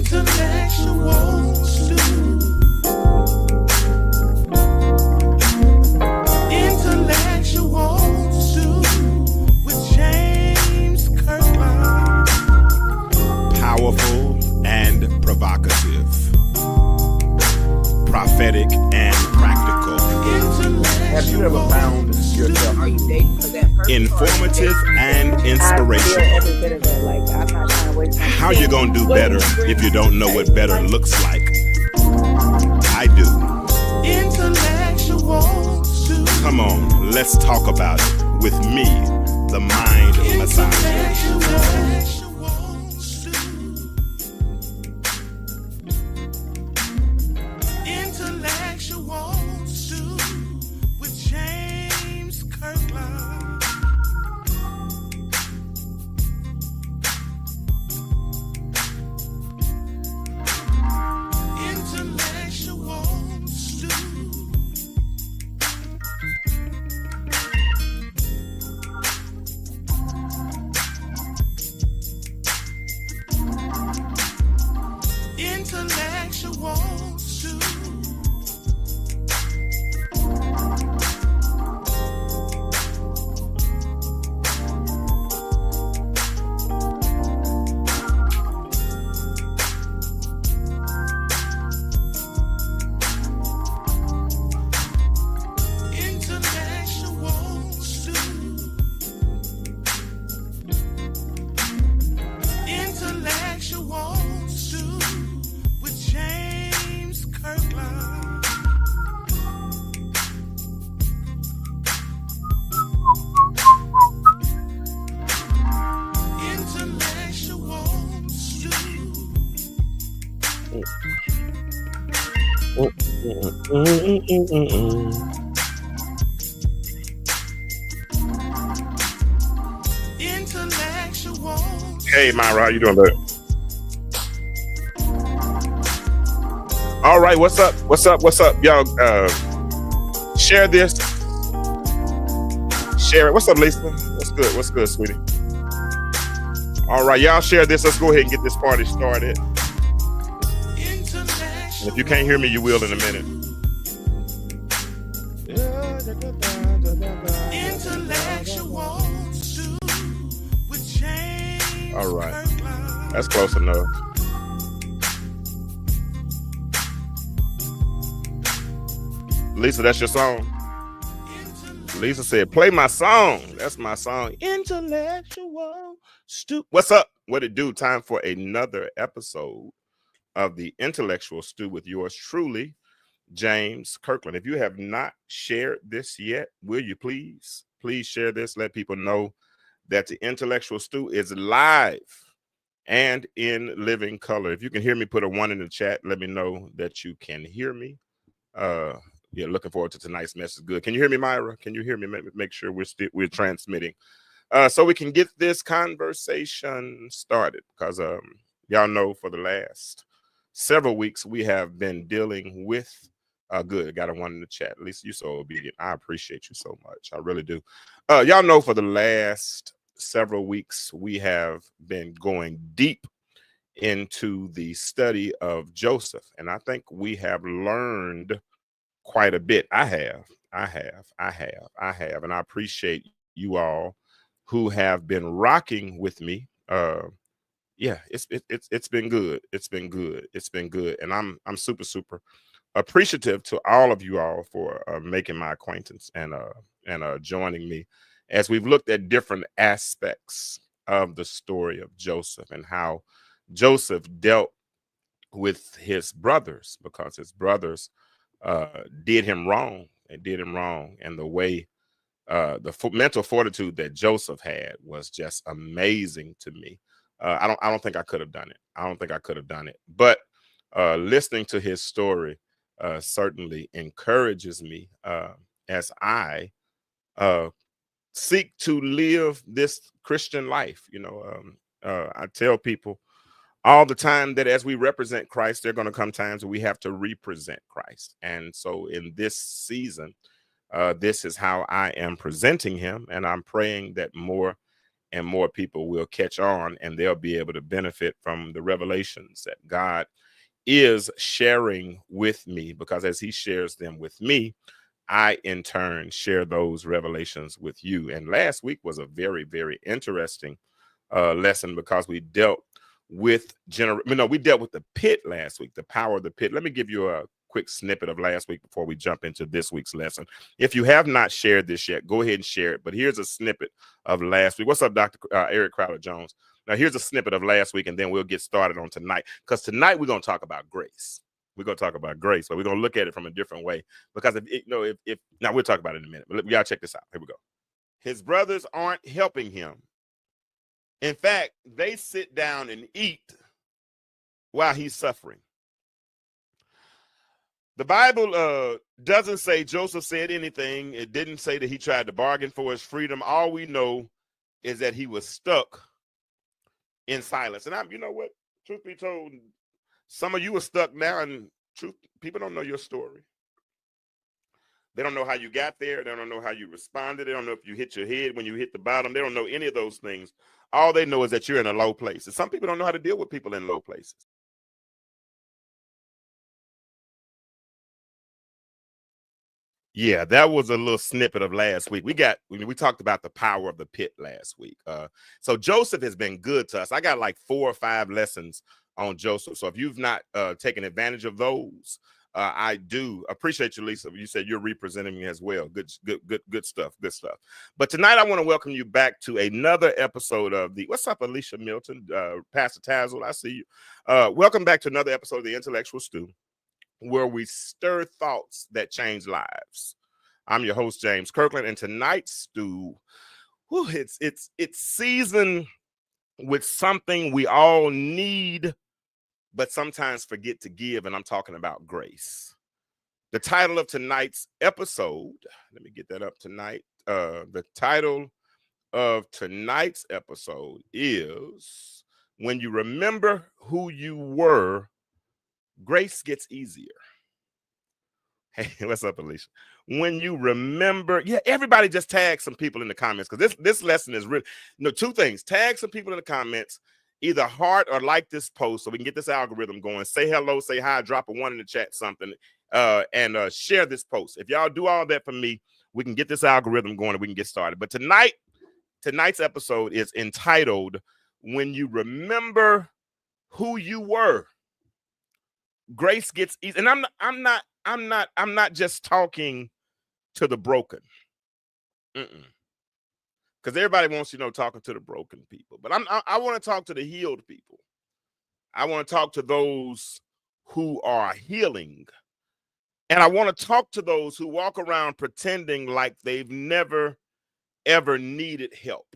Intellectual stew. Intellectual stew with James Kirkland. Powerful and provocative. Prophetic and practical. Have you ever found yourself? Are you dating for that person? Informative and I feel inspirational. every bit of it. Like, I'm not trying to waste my How you gonna do better if you don't know what better looks like? I do. Intellectual stew. Come on, let's talk about it with me, the mind massager. Intellectual stew. Intellectual stew with James Kirkland. Intellectual stew. Intellectual stew. Intellectual stew. Intellectual stew with James Kirkland. Intellectual stew. Intellectual. Hey, Myra, how you doing, bud? All right, what's up? What's up? What's up, y'all? Share this. Share it. What's up, Lisa? What's good? What's good, sweetie? All right, y'all share this. Let's go ahead and get this party started. And if you can't hear me, you will in a minute. Intellectual stew with James All right. Kirkland. That's close enough. Lisa, that's your song. Lisa said, play my song. That's my song. Intellectual stew. What's up? What it do? Time for another episode of the Intellectual Stew with yours truly, James Kirkland. If you have not shared this yet, will you please share this? Let people know that the Intellectual Stew is live and in living color. If you can hear me, put a 1 in the chat. Let me know that you can hear me. Yeah, looking forward to tonight's message. Good. Can you hear me, Myra? Can you hear me? Make sure we're transmitting, so we can get this conversation started. Because y'all know for the last several weeks we have been dealing with. Good. I got a 1 in the chat. At least you're so obedient. I appreciate you so much. I really do. Y'all know for the last several weeks we have been going deep into the study of Joseph, and I think we have learned quite a bit. I have, and I appreciate you all who have been rocking with me. Yeah, it's been good. It's been good, and I'm super appreciative to all of you all for making my acquaintance and joining me as we've looked at different aspects of the story of Joseph and how Joseph dealt with his brothers, because his brothers did him wrong. They did him wrong, and the way the mental fortitude that Joseph had was just amazing to me. I don't think I could have done it. But listening to his story certainly encourages me as I seek to live this Christian life. I tell people all the time that as we represent Christ, there are going to come times where we have to represent Christ. And so in this season, this is how I am presenting him. And I'm praying that more and more people will catch on, and they'll be able to benefit from the revelations that God is sharing with me, because as he shares them with me, I in turn share those revelations with you. And last week was a very, very interesting lesson, because we dealt with we dealt with the pit last week, the power of the pit. Let me give you a quick snippet of last week before we jump into this week's lesson. If you have not shared this yet, go ahead and share it. But here's a snippet of last week. What's up, Dr. Eric Crowder Jones? Now, here's a snippet of last week, and then we'll get started on tonight, because tonight we're going to talk about grace. We're going to talk about grace, but we're going to look at it from a different way, because now we'll talk about it in a minute, but y'all check this out. Here we go. His brothers aren't helping him. In fact, they sit down and eat while he's suffering. The Bible doesn't say Joseph said anything. It didn't say that he tried to bargain for his freedom. All we know is that he was stuck in silence. And you know what? Truth be told, some of you are stuck now, and people don't know your story. They don't know how you got there. They don't know how you responded. They don't know if you hit your head when you hit the bottom. They don't know any of those things. All they know is that you're in a low place. And some people don't know how to deal with people in low places. Yeah, that was a little snippet of last week. We talked about the power of the pit last week. So Joseph has been good to us. I got like 4 or 5 lessons on Joseph. So if you've not taken advantage of those, I do appreciate you, Lisa. You said you're representing me as well. Good stuff. Good stuff. But tonight I want to welcome you back to another episode of what's up, Alicia Milton, Pastor Tazzle. I see you. Welcome back to another episode of the Intellectual Stew, where we stir thoughts that change lives. I'm your host, James Kirkland, and tonight's stew, it's seasoned with something we all need, but sometimes forget to give, and I'm talking about grace. The title of tonight's episode, let me get that up tonight. The title of tonight's episode is When You Remember Who You Were, Grace Gets Easier. Hey, what's up, Alicia? When you remember, everybody just tag some people in the comments, because this lesson is really, 2 things. Tag some people in the comments, either heart or like this post, so we can get this algorithm going. Say hello, say hi, drop a 1 in the chat, something, and share this post. If y'all do all that for me, we can get this algorithm going and we can get started. But tonight's episode is entitled When You Remember Who You Were, Grace Gets Easy. And I'm not just talking to the broken. Because everybody wants, talking to the broken people. But I want to talk to the healed people. I want to talk to those who are healing. And I want to talk to those who walk around pretending like they've never, ever needed help.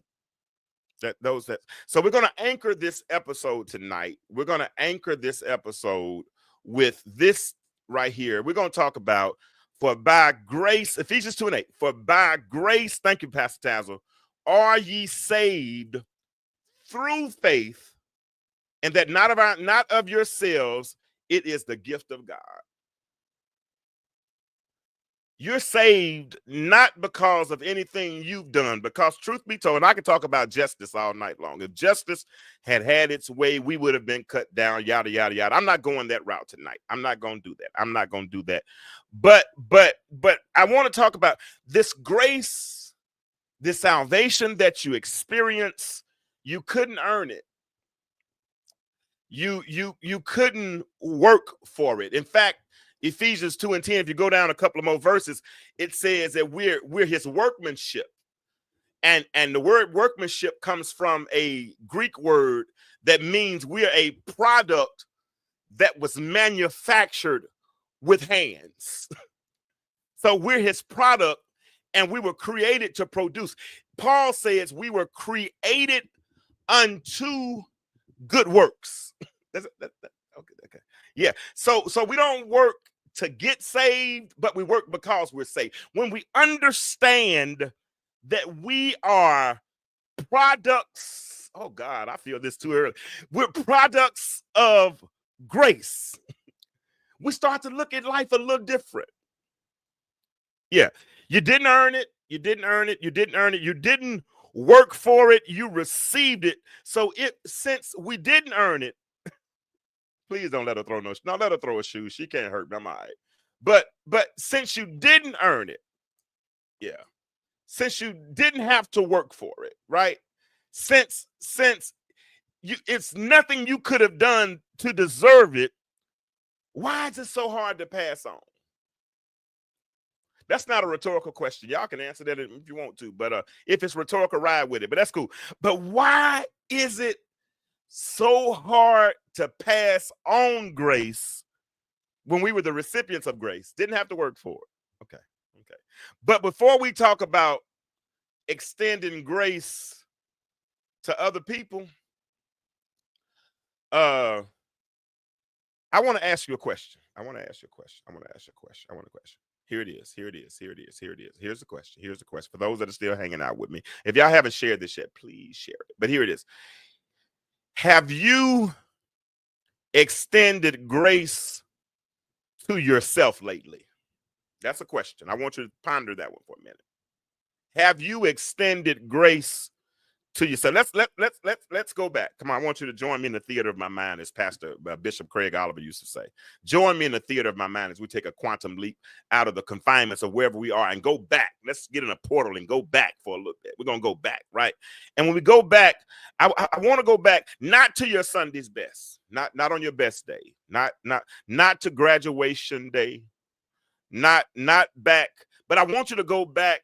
So we're going to anchor this episode tonight. We're going to anchor this episode with this right here. We're going to talk about, for by grace, Ephesians 2:8, for by grace, thank you, Pastor Tazzle, are ye saved through faith, and that not of yourselves, it is the gift of God. You're saved not because of anything you've done, because truth be told, and I could talk about justice all night long. If justice had its way, we would have been cut down, yada, yada, yada. I'm not going that route tonight. I'm not going to do that. But I want to talk about this grace, this salvation that you experience. You couldn't earn it. You couldn't work for it. In fact, Ephesians 2:10, if you go down a couple of more verses, it says that we're his workmanship. And the word workmanship comes from a Greek word that means we're a product that was manufactured with hands. So we're his product, and we were created to produce. Paul says we were created unto good works. Okay. Yeah. So we don't work to get saved, but we work because we're saved. When we understand that we are products, oh God, I feel this too early. We're products of grace. We start to look at life a little different. Yeah. You didn't earn it. You didn't work for it, you received it. So since we didn't earn it, please don't let her throw no, let her throw a shoe. She can't hurt me. I'm all right. But since you didn't earn it, yeah. Since you didn't have to work for it, right? Since it's nothing you could have done to deserve it, why is it so hard to pass on? That's not a rhetorical question. Y'all can answer that if you want to, but if it's rhetorical, ride with it. But that's cool. But why is it so hard to pass on grace when we were the recipients of grace? Didn't have to work for it. Okay. But before we talk about extending grace to other people, I want to ask you a question. Here it is. Here's the question. For those that are still hanging out with me. If y'all haven't shared this yet, please share it. But here it is. Have you extended grace to yourself lately? That's a question. I want you to ponder that one for a minute. Have you extended grace to yourself? Let's go back. Come on, I want you to join me in the theater of my mind, as Pastor Bishop Craig Oliver used to say. Join me in the theater of my mind as we take a quantum leap out of the confinements of wherever we are and go back. Let's get in a portal and go back for a little bit. We're gonna go back, right? And when we go back, I want to go back not to your Sunday's best, not on your best day, not to graduation day, not back, but I want you to go back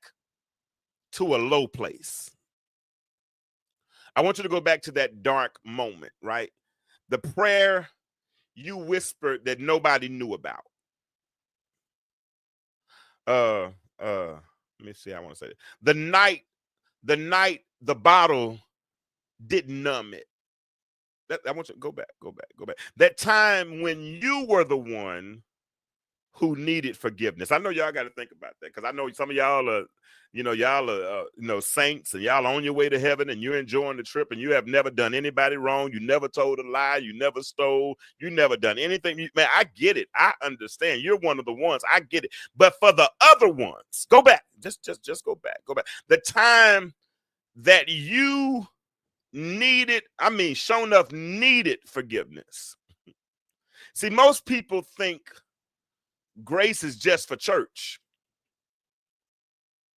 to a low place. I want you to go back to that dark moment, right? The prayer you whispered that nobody knew about. Let me see. I want to say it. The night the bottle didn't numb it. I want you to go back. That time when you were the one who needed forgiveness. I know y'all got to think about that, because I know some of y'all are, saints, and y'all on your way to heaven, and you're enjoying the trip, and you have never done anybody wrong. You never told a lie. You never stole. You never done anything. Man, I get it. I understand. You're one of the ones. I get it. But for the other ones, go back. Just go back. The time that you needed, sure enough, needed forgiveness. See, most people think grace is just for church,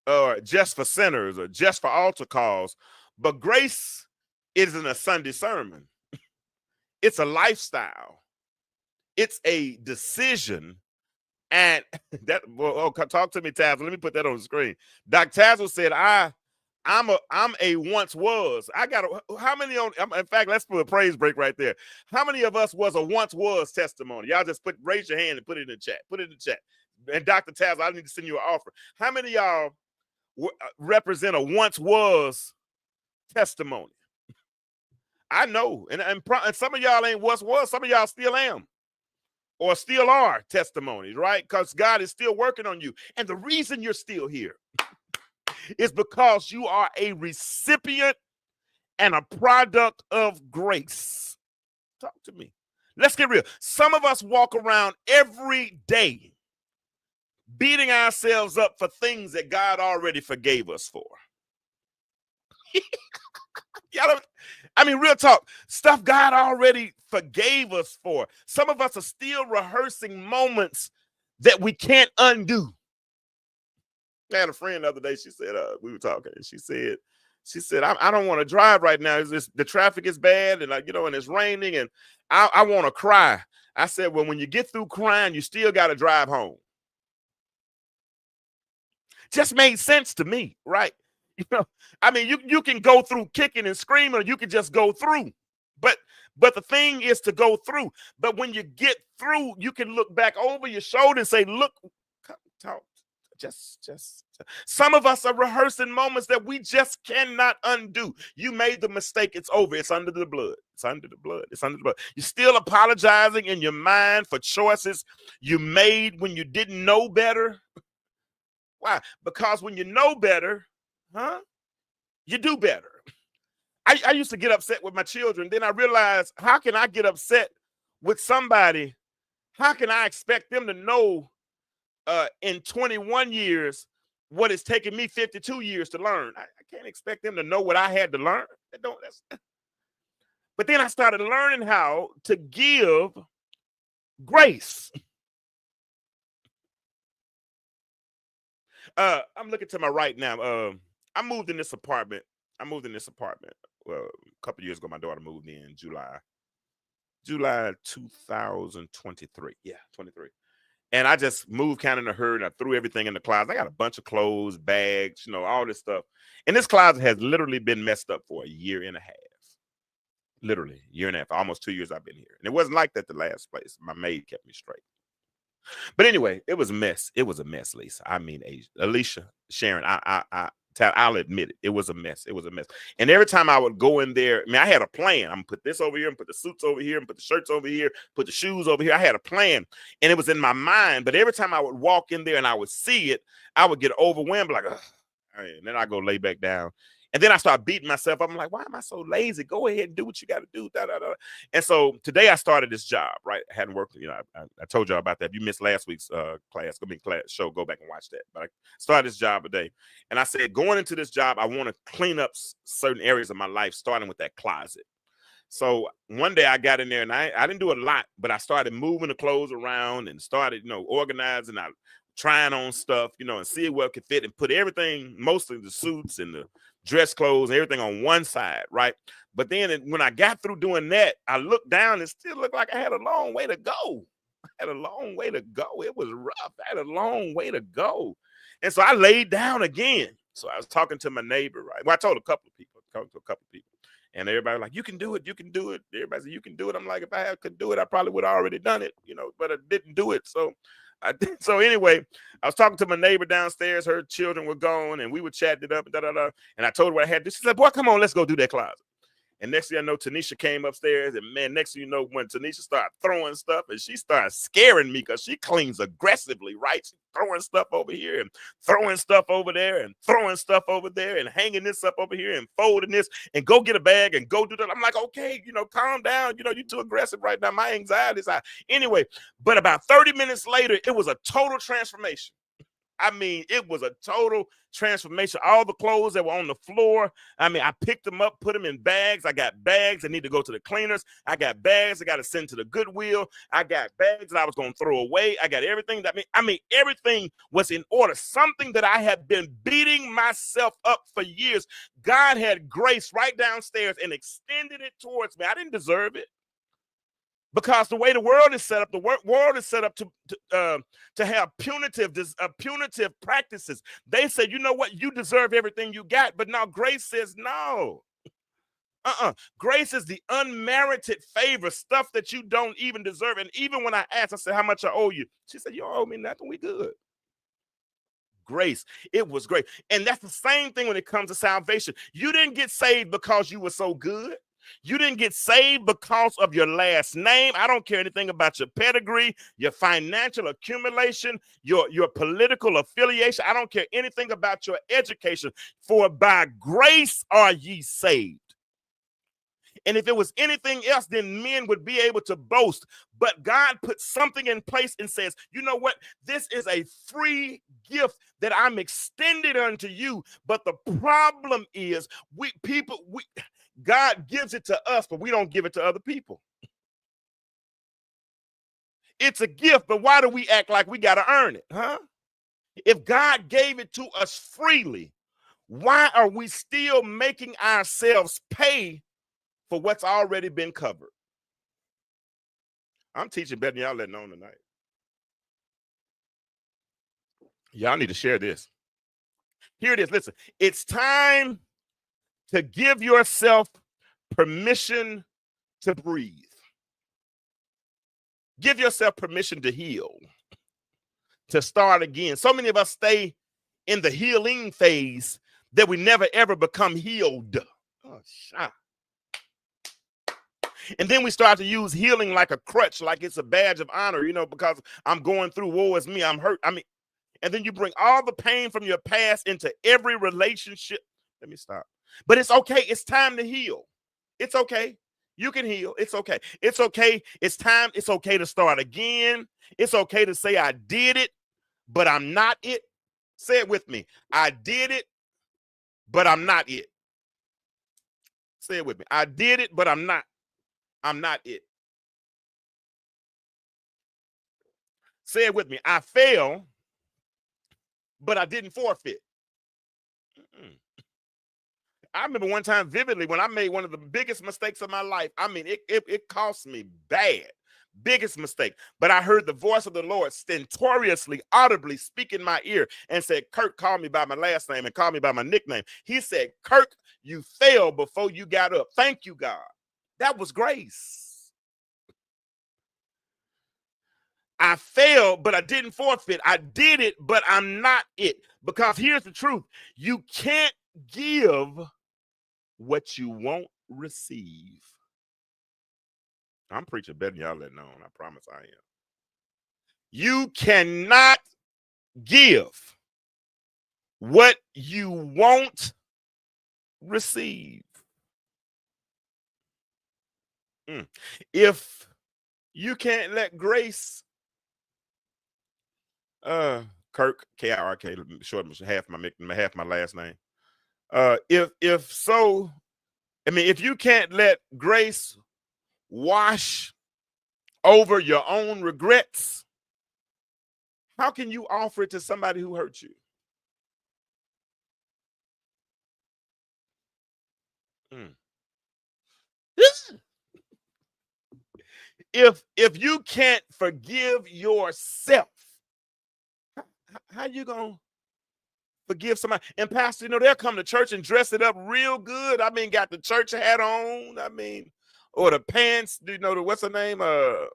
or just for sinners, or just for altar calls. But grace isn't a Sunday sermon. It's a lifestyle. It's a decision. And that, talk to me, Taz. Let me put that on the screen. Dr. Taz said, I'm a once was. How many on, in fact, let's put a praise break right there. How many of us was a once was testimony? Y'all just raise your hand and put it in the chat. And Dr. Taz, I need to send you an offer. How many of y'all represent a once was testimony? I know. And some of y'all ain't once was. Some of y'all still am, or still are testimonies, right? Because God is still working on you. And the reason you're still here is because you are a recipient and a product of grace. Talk to me. Let's get real. Some of us walk around every day beating ourselves up for things that God already forgave us for. Real talk. Stuff God already forgave us for. Some of us are still rehearsing moments that we can't undo. I had a friend the other day. She said, we were talking, and she said, I don't want to drive right now. The traffic is bad, and and it's raining, and I want to cry. I said, well, when you get through crying, you still got to drive home. Just made sense to me, right? You can go through kicking and screaming, or you can just go through. But the thing is to go through. But when you get through, you can look back over your shoulder and say, look, talk. Just some of us are rehearsing moments that we just cannot undo. You made the mistake. It's over. It's under the blood. You're still apologizing in your mind for choices you made when you didn't know better. Why? Because when you know better, you do better. I used to get upset with my children. Then I realized, how can I get upset with somebody? How can I expect them to know in 21 years what it's taken me 52 years to learn. I can't expect them to know what I had to learn. But then I started learning how to give grace. I'm looking to my right now. I moved in this apartment. Well, a couple years ago, my daughter moved in July 2023. Yeah, 23. And I just moved kind of in a hurry. And I threw everything in the closet. I got a bunch of clothes, bags, all this stuff. And this closet has literally been messed up for a year and a half. Literally, a year and a half, almost 2 years I've been here. And it wasn't like that the last place. My maid kept me straight. But anyway, it was a mess. It was a mess, Lisa. I mean, Alicia, Sharon, I'll admit it. It was a mess. It was a mess. And every time I would go in there, I had a plan. I'm gonna put this over here and put the suits over here and put the shirts over here, put the shoes over here. I had a plan and it was in my mind. But every time I would walk in there and I would see it, I would get overwhelmed, like, ugh. And then I go lay back down. And then I start beating myself up. I'm like, why am I so lazy? Go ahead and do what you got to do. Da, da, da. And so today I started this job, right? I hadn't worked, I told y'all about that. If you missed last week's show, go back and watch that. But I started this job today. And I said, going into this job, I want to clean up certain areas of my life, starting with that closet. So one day I got in there and I didn't do a lot, but I started moving the clothes around and started, organizing. I trying on stuff, and see what could fit and put everything, mostly the suits and the dress clothes and everything on one side, right? But then when I got through doing that, I looked down and it still looked like I had a long way to go. It was rough. I had a long way to go. And so I laid down again. So I was talking to my neighbor, right? Well, I told a couple of people. And everybody was like, you can do it. Everybody said, you can do it. I'm like, if I could do it, I probably would have already done it, but I didn't do it. So So anyway, I was talking to my neighbor downstairs. Her children were gone, and we were chatting it up. And I told her what I had to do. She said, boy, come on, let's go do that closet. And next thing I know, Tanisha came upstairs. And, man, next thing you know, when Tanisha started throwing stuff, and she started scaring me because she cleans aggressively, right? She's throwing stuff over here and throwing stuff over there and throwing stuff over there and hanging this up over here and folding this and go get a bag and go do that. I'm like, okay, calm down. You're too aggressive right now. My anxiety's high. Anyway, but about 30 minutes later, it was a total transformation. It was a total transformation. All the clothes that were on the floor, I picked them up, put them in bags. I got bags that need to go to the cleaners. I got bags I got to send to the Goodwill. I got bags that I was going to throw away. I got everything everything was in order. Something that I had been beating myself up for years. God had grace right downstairs and extended it towards me. I didn't deserve it. Because the way the world is set up, the world is set up to have punitive practices. They say, you know what, you deserve everything you got. But now grace says no. Grace is the unmerited favor, stuff that you don't even deserve. And even when I asked, I said, how much I owe you? She said, you don't owe me nothing. We good. Grace. It was great. And that's the same thing when it comes to salvation. You didn't get saved because you were so good. You didn't get saved because of your last name. I don't care anything about your pedigree, your financial accumulation, your political affiliation. I don't care anything about your education. For by grace are ye saved. And if it was anything else, then men would be able to boast. But God put something in place and says, you know what? This is a free gift that I'm extended unto you. But the problem is God gives it to us, but we don't give it to other people. It's a gift, but why do we act like we got to earn it, huh? If God gave it to us freely, why are we still making ourselves pay for what's already been covered? I'm teaching better than y'all letting on tonight. Y'all need to share this. Here it is. Listen, it's time to give yourself permission to breathe. Give yourself permission to heal, to start again. So many of us stay in the healing phase that we never ever become healed. Oh, shit. And then we start to use healing like a crutch, like it's a badge of honor, because I'm going through, woe is me, I'm hurt. And then you bring all the pain from your past into every relationship. Let me stop. But it's okay. It's time to heal. It's okay. You can heal. It's okay. It's okay. It's time. It's okay to start again. It's okay to say I did it, but I'm not it. Say it with me. I did it, but I'm not it. Say it with me. I did it, but I'm not it. Say it with me. I failed, but I didn't forfeit. Mm-mm. I remember one time vividly when I made one of the biggest mistakes of my life. I mean, it cost me bad. Biggest mistake. But I heard the voice of the Lord stentoriously, audibly speak in my ear and said, Kirk, call me by my last name and call me by my nickname. He said, Kirk, you failed before you got up. Thank you, God. That was grace. I failed, but I didn't forfeit. I did it, but I'm not it. Because here's the truth. You can't give what you won't receive. I'm preaching better than y'all letting on. I promise I am. You cannot give what you won't receive. If you can't let grace, Kirk, K-I-R-K, short half my last name. If so, I mean, if you can't let grace wash over your own regrets, how can you offer it to somebody who hurt you? If you can't forgive yourself, how you gonna forgive somebody? And pastor, you know, they'll come to church and dress it up real good. I mean, got the church hat on. I mean, or the pants. Do you know what's her name? The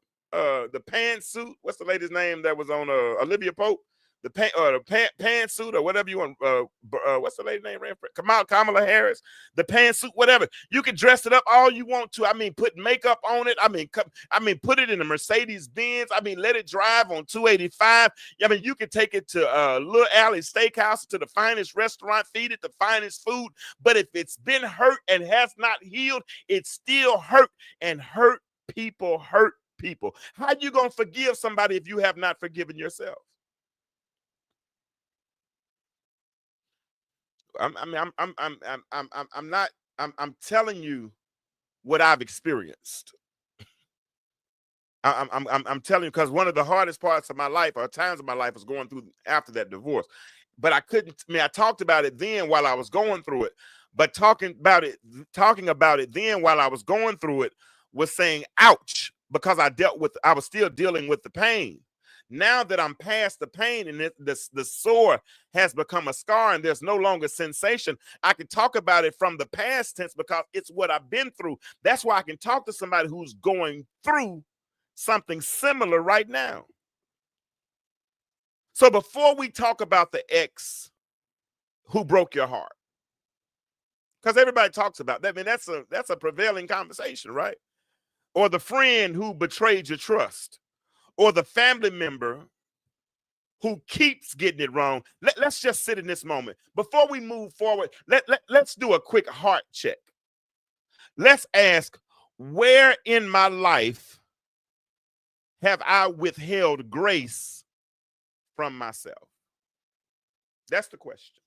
pantsuit. What's the lady's name that was on Olivia Pope? The pantsuit or whatever you want. What's the lady's name? Kamala Harris. The pantsuit, whatever. You can dress it up all you want to. I mean, put makeup on it. I mean, put it in a Mercedes Benz. I mean, let it drive on 285. I mean, you can take it to Little Alley Steakhouse, to the finest restaurant, feed it the finest food. But if it's been hurt and has not healed, it's still hurt, and hurt people hurt people. How you gonna forgive somebody if you have not forgiven yourself? I'm telling you what I've experienced. I'm telling you, because one of the hardest parts of my life, or times of my life, was going through after that divorce. But I couldn't. I mean, I talked about it then while I was going through it. But talking about it then while I was going through it was saying, "Ouch," because I was still dealing with the pain. Now that I'm past the pain and the sore has become a scar and there's no longer sensation, I can talk about it from the past tense because it's what I've been through. That's why I can talk to somebody who's going through something similar right now. So before we talk about the ex who broke your heart, because everybody talks about that, I mean, that's a prevailing conversation, right? Or the friend who betrayed your trust, or the family member who keeps getting it wrong. Let's just sit in this moment. Before we move forward, let's do a quick heart check. Let's ask, where in my life have I withheld grace from myself? That's the question.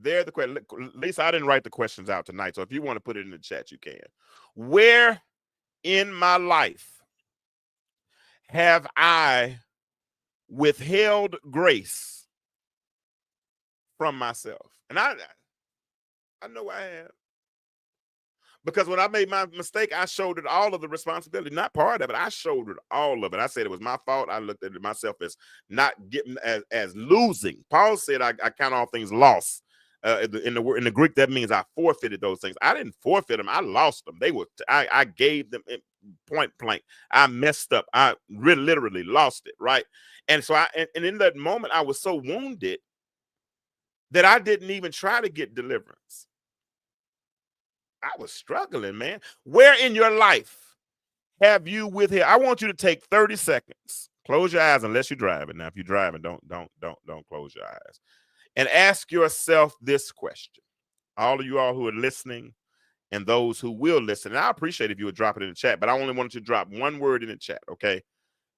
They're the question. Lisa, I didn't write the questions out tonight, so if you want to put it in the chat, you can. Where in my life have I withheld grace from myself? And I know I have. Because when I made my mistake, I shouldered all of the responsibility, not part of it. I shouldered all of it. I said it was my fault. I looked at myself as not getting as losing. Paul said I count all things lost. In the Greek, that means I forfeited those things. I didn't forfeit them. I lost them. I gave them point blank. I messed up. I really literally lost it, right? And so and in that moment, I was so wounded that I didn't even try to get deliverance. I was struggling, man. Where in your life have you withheld? I want you to take 30 seconds. Close your eyes unless you're driving. Now, if you're driving, don't close your eyes. And ask yourself this question. All of you all who are listening and those who will listen. And I appreciate if you would drop it in the chat, but I only wanted to drop one word in the chat, okay?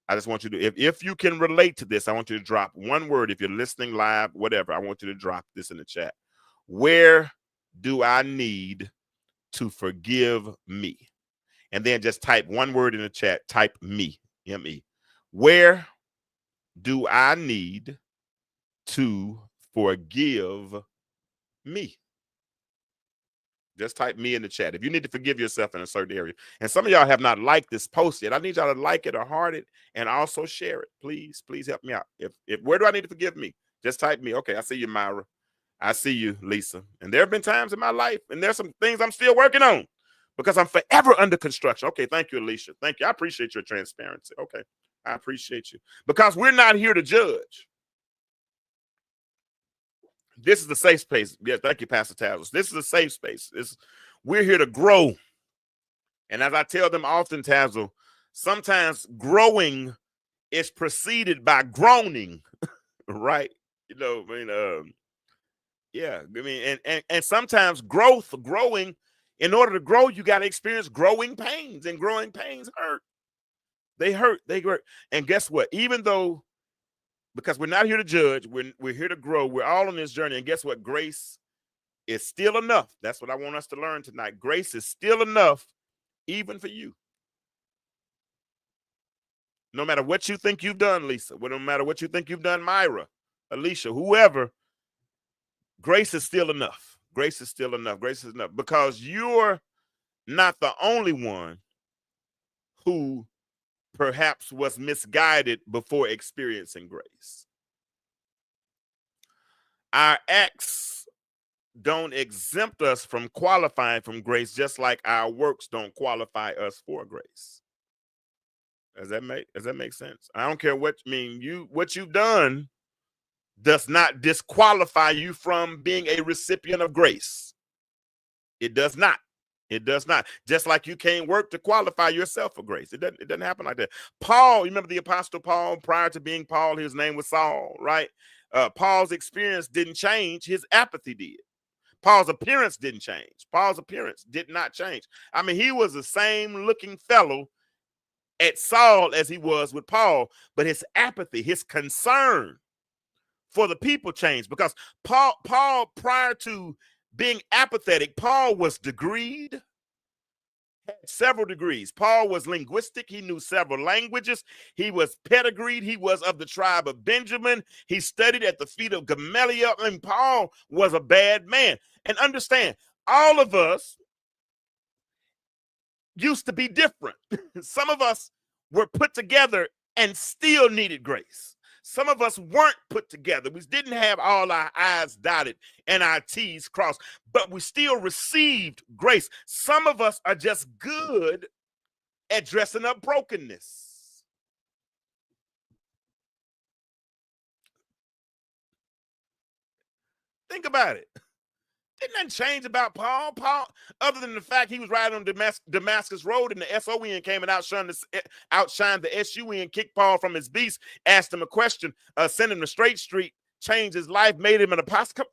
I just want you to, if you can relate to this, I want you to drop one word. If you're listening live, whatever, I want you to drop this in the chat. Where do I need to forgive me? And then just type one word in the chat. Type me, M-E. Where do I need to forgive me? Just type me in the chat. If you need to forgive yourself in a certain area. And some of y'all have not liked this post yet. I need y'all to like it or heart it and also share it. Please, please help me out. If where do I need to forgive me? Just type me. Okay, I see you, Myra. I see you, Lisa. And there have been times in my life, and there's some things I'm still working on because I'm forever under construction. Okay, thank you, Alicia. Thank you. I appreciate your transparency. Okay, I appreciate you. Because we're not here to judge. This is the safe space. Yeah, thank you, Pastor Tazos. This is a safe space. We're here to grow. And as I tell them often, Tazzle, sometimes growing is preceded by groaning, right? You know, I mean, yeah, I mean, and sometimes growing, in order to grow, you got to experience growing pains, and growing pains hurt. They hurt. And guess what? Even though, because we're not here to judge, we're here to grow. We're all on this journey. And guess what? Grace is still enough. That's what I want us to learn tonight. Grace is still enough, even for you. No matter what you think you've done, Lisa, no matter what you think you've done, Myra, Alicia, whoever, grace is still enough. Grace is still enough. Grace is enough because you're not the only one who perhaps was misguided before experiencing grace. Our acts don't exempt us from qualifying from grace, just like our works don't qualify us for grace. Does that make sense? I don't care what you've done does not disqualify you from being a recipient of grace. It does not. It does not. Just like you can't work to qualify yourself for grace. It doesn't happen like that. Paul, you remember the Apostle Paul, prior to being Paul, his name was Saul, right? Paul's experience didn't change. His apathy did. Paul's appearance didn't change. Paul's appearance did not change. I mean, he was the same looking fellow at Saul as he was with Paul, but his apathy, his concern for the people changed, because Paul, prior to being apathetic, Paul was degreed, had several degrees. Paul was linguistic. He knew several languages. He was pedigreed. He was of the tribe of Benjamin. He studied at the feet of Gamaliel. And Paul was a bad man. And understand, all of us used to be different. Some of us were put together and still needed grace. Some of us weren't put together. We didn't have all our I's dotted and our T's crossed, but we still received grace. Some of us are just good at dressing up brokenness. Think about it. Didn't that change about Paul? Paul, other than the fact he was riding on Damascus Road and the SON came and outshined the SUN, kicked Paul from his beast, asked him a question, sent him to Straight Street, changed his life, made him an apostle.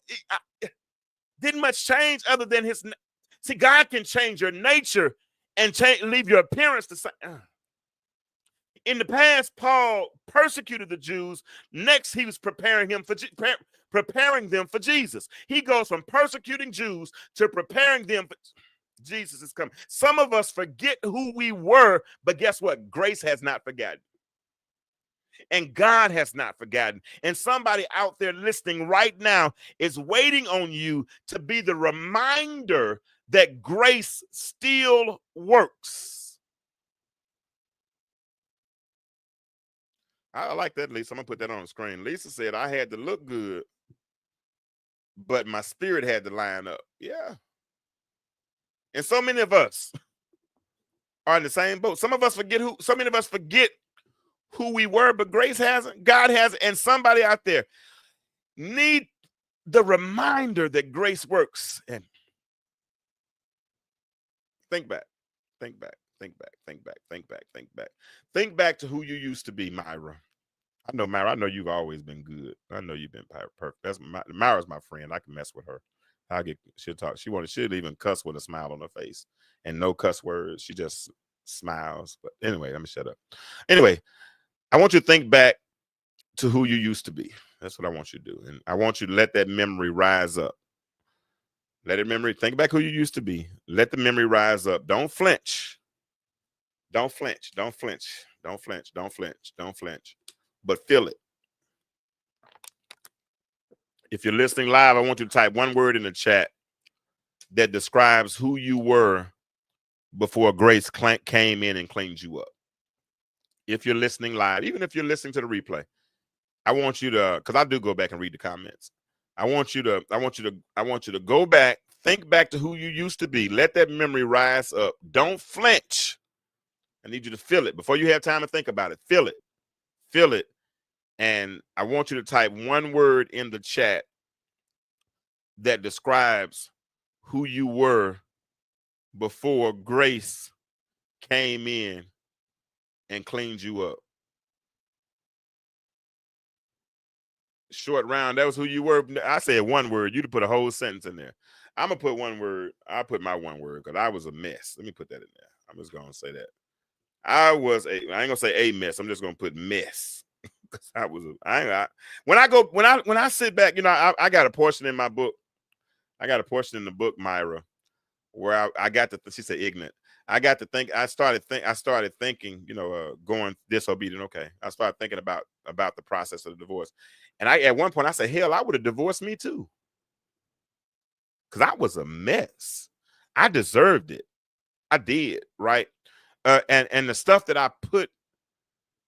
Didn't much change other than his. See, God can change your nature and leave your appearance the same. In the past, Paul persecuted the Jews. Next, he was preparing them for Jesus. He goes from persecuting Jews to preparing them for Jesus is coming. Some of us forget who we were, but guess what? Grace has not forgotten. And God has not forgotten. And somebody out there listening right now is waiting on you to be the reminder that grace still works. I like that, Lisa. I'm going to put that on the screen. Lisa said, I had to look good, but my spirit had to line up. Yeah. And so many of us are in the same boat. So many of us forget who we were, but grace hasn't. God hasn't. And somebody out there need the reminder that grace works. And think back. Think back. Think back, think back, think back, think back. Think back to who you used to be, Myra. I know, Myra, I know you've always been good. I know you've been perfect. Myra's my friend. I can mess with her. She'll talk. She'll even cuss with a smile on her face and no cuss words. She just smiles. But anyway, let me shut up. Anyway, I want you to think back to who you used to be. That's what I want you to do. And I want you to let that memory rise up. Let it memory, think back who you used to be. Let the memory rise up. Don't flinch. Don't flinch. Don't flinch. Don't flinch. Don't flinch. Don't flinch. But feel it. If you're listening live, I want you to type one word in the chat that describes who you were before grace came in and cleaned you up. If you're listening live, even if you're listening to the replay, I want you to, because I do go back and read the comments. I want you to go back, think back to who you used to be. Let that memory rise up. Don't flinch. I need you to feel it before you have time to think about it. Feel it. Feel it. And I want you to type one word in the chat that describes who you were before grace came in and cleaned you up. Short round, that was who you were. I said one word. You'd put a whole sentence in there. I'm going to put one word. I'll put my one word because I was a mess. Let me put that in there. I'm just going to say that. I ain't going to say a mess. I'm just going to put mess. When I sit back, you know, I got a portion in my book. I got a portion in the book, Myra, where I got to, she said ignorant. I got to think, I started thinking, you know, going disobedient. Okay. I started thinking about the process of the divorce. And at one point I said, hell, I would have divorced me too. Cause I was a mess. I deserved it. I did. Right. And the stuff that I put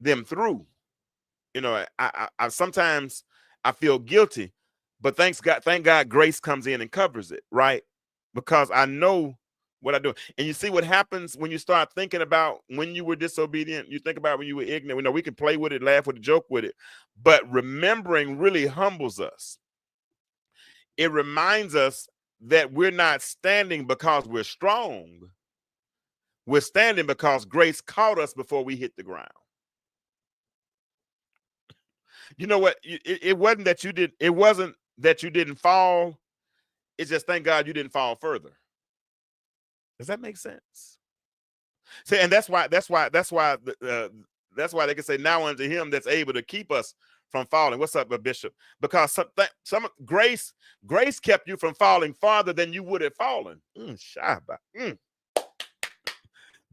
them through, you know, I sometimes I feel guilty, but thank God grace comes in and covers it. Right. Because I know what I do. And you see what happens when you start thinking about when you were disobedient. You think about when you were ignorant. We know we can play with it, laugh with it, joke with it. But remembering really humbles us. It reminds us that we're not standing because we're strong. We're standing because grace caught us before we hit the ground. You know what? It wasn't that you didn't fall. It's just thank God you didn't fall further. Does that make sense? See, and that's why they can say now unto him that's able to keep us from falling. What's up, Bishop? Because some grace kept you from falling farther than you would have fallen.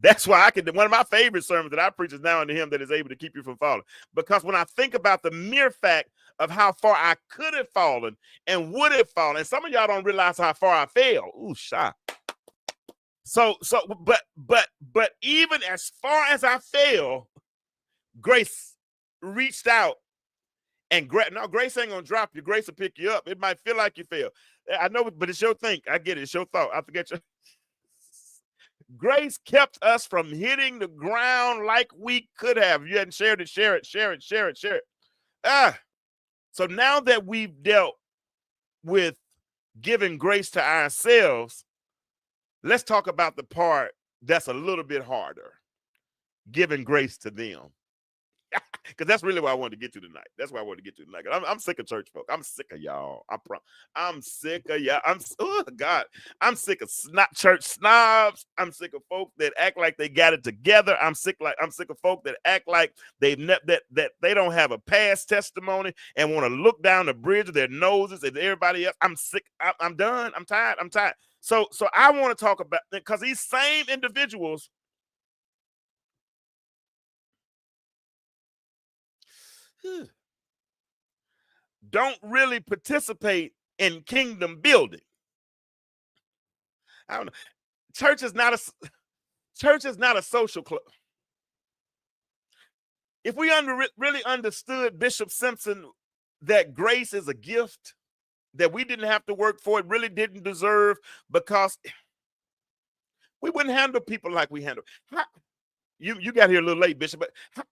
That's why one of my favorite sermons that I preach is now unto him that is able to keep you from falling. Because when I think about the mere fact of how far I could have fallen and would have fallen, and some of y'all don't realize how far I fell. But even as far as I fell, grace reached out and grace ain't gonna drop you. Grace will pick you up. It might feel like you fell. I know, but it's your think. I get it. It's your thought. I forget your. Grace kept us from hitting the ground like we could have. If you hadn't shared it, share it. So now that we've dealt with giving grace to ourselves, let's talk about the part that's a little bit harder, giving grace to them. Because that's really what I wanted to get to tonight. That's what I wanted to get to tonight. I'm sick of church folk. I'm sick of y'all. I'm sick of y'all. I'm sick of church snobs. I'm sick of folk that act like they got it together. I'm sick of folk that act like that they don't have a past testimony and want to look down the bridge of their noses at everybody else. I'm sick. I'm done. I'm tired. So I want to talk about, because these same individuals don't really participate in kingdom building. I don't know. Church is not a social club. If we really understood, Bishop Simpson, that grace is a gift that we didn't have to work for, it really didn't deserve, because we wouldn't handle people like we handle. You got here a little late, Bishop, but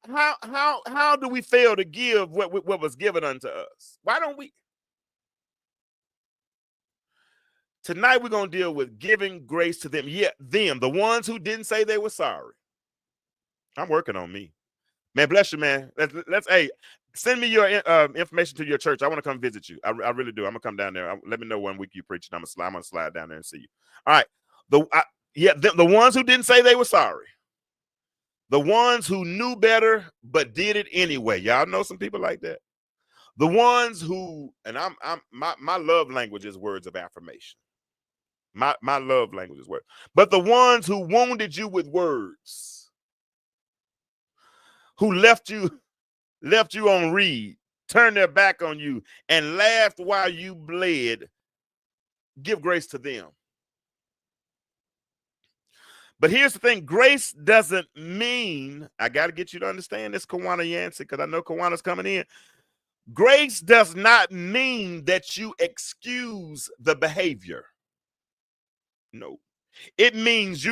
how do we fail to give what was given unto us? Why don't we? Tonight we're going to deal with giving grace to them. Yeah, them, the ones who didn't say they were sorry. I'm working on me. Man, bless you, man. Let's send me your information to your church. I want to come visit you. I really do. I'm going to come down there. Let me know one week you preach, and I'm going to slide down there and see you. All right. The ones who didn't say they were sorry. The ones who knew better but did it anyway. Y'all know some people like that. The ones who, and my love language is words of affirmation. My love language is words. But the ones who wounded you with words, who left you on read, turned their back on you, and laughed while you bled, give grace to them. But here's the thing, grace doesn't mean, I got to get you to understand this, Kawana Yancey, because I know Kawana's coming in. Grace does not mean that you excuse the behavior. No. It means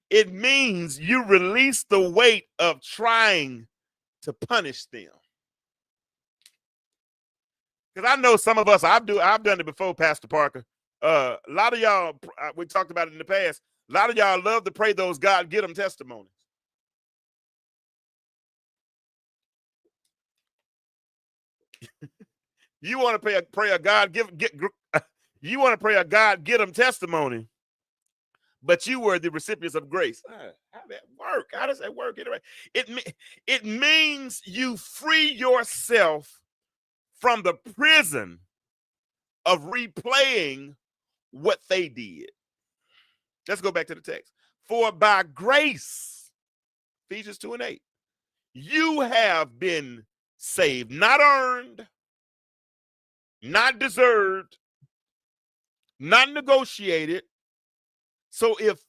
it means you release the weight of trying to punish them. Because I know some of us, I've done it before, Pastor Parker. A lot of y'all, we talked about it in the past, a lot of y'all love to pray those God get them testimonies. You want to pray a God you want to pray a God get them testimony, but you were the recipients of grace. How does that work? How does that work? It means you free yourself from the prison of replaying what they did. Let's go back to the text. For by grace, Ephesians 2:8, you have been saved, not earned, not deserved, not negotiated. So if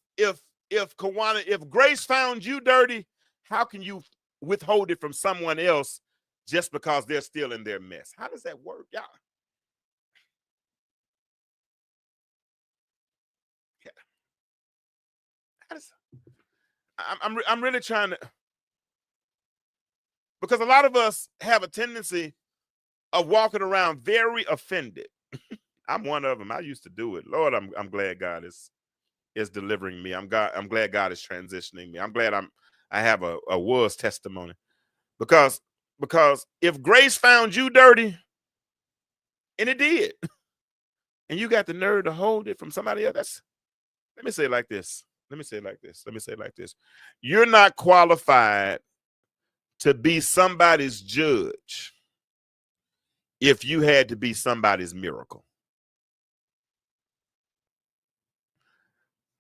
grace found you dirty, how can you withhold it from someone else just because they're still in their mess? How does that work, y'all? I'm really trying to, because a lot of us have a tendency of walking around very offended. I'm one of them. I used to do it. Lord, I'm glad God is delivering me. I'm glad God is transitioning me. I'm glad I have a was testimony, because if grace found you dirty, and it did, and you got the nerve to hold it from somebody else, let me say it like this. You're not qualified to be somebody's judge if you had to be somebody's miracle.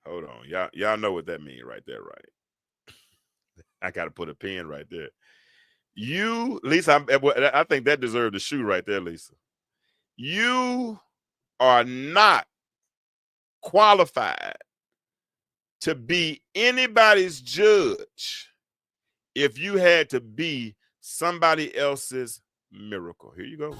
Hold on. Y'all know what that means right there, right? I got to put a pin right there. You, Lisa, I think that deserved a shoe right there, Lisa. You are not qualified to be anybody's judge if you had to be somebody else's miracle. Here you go.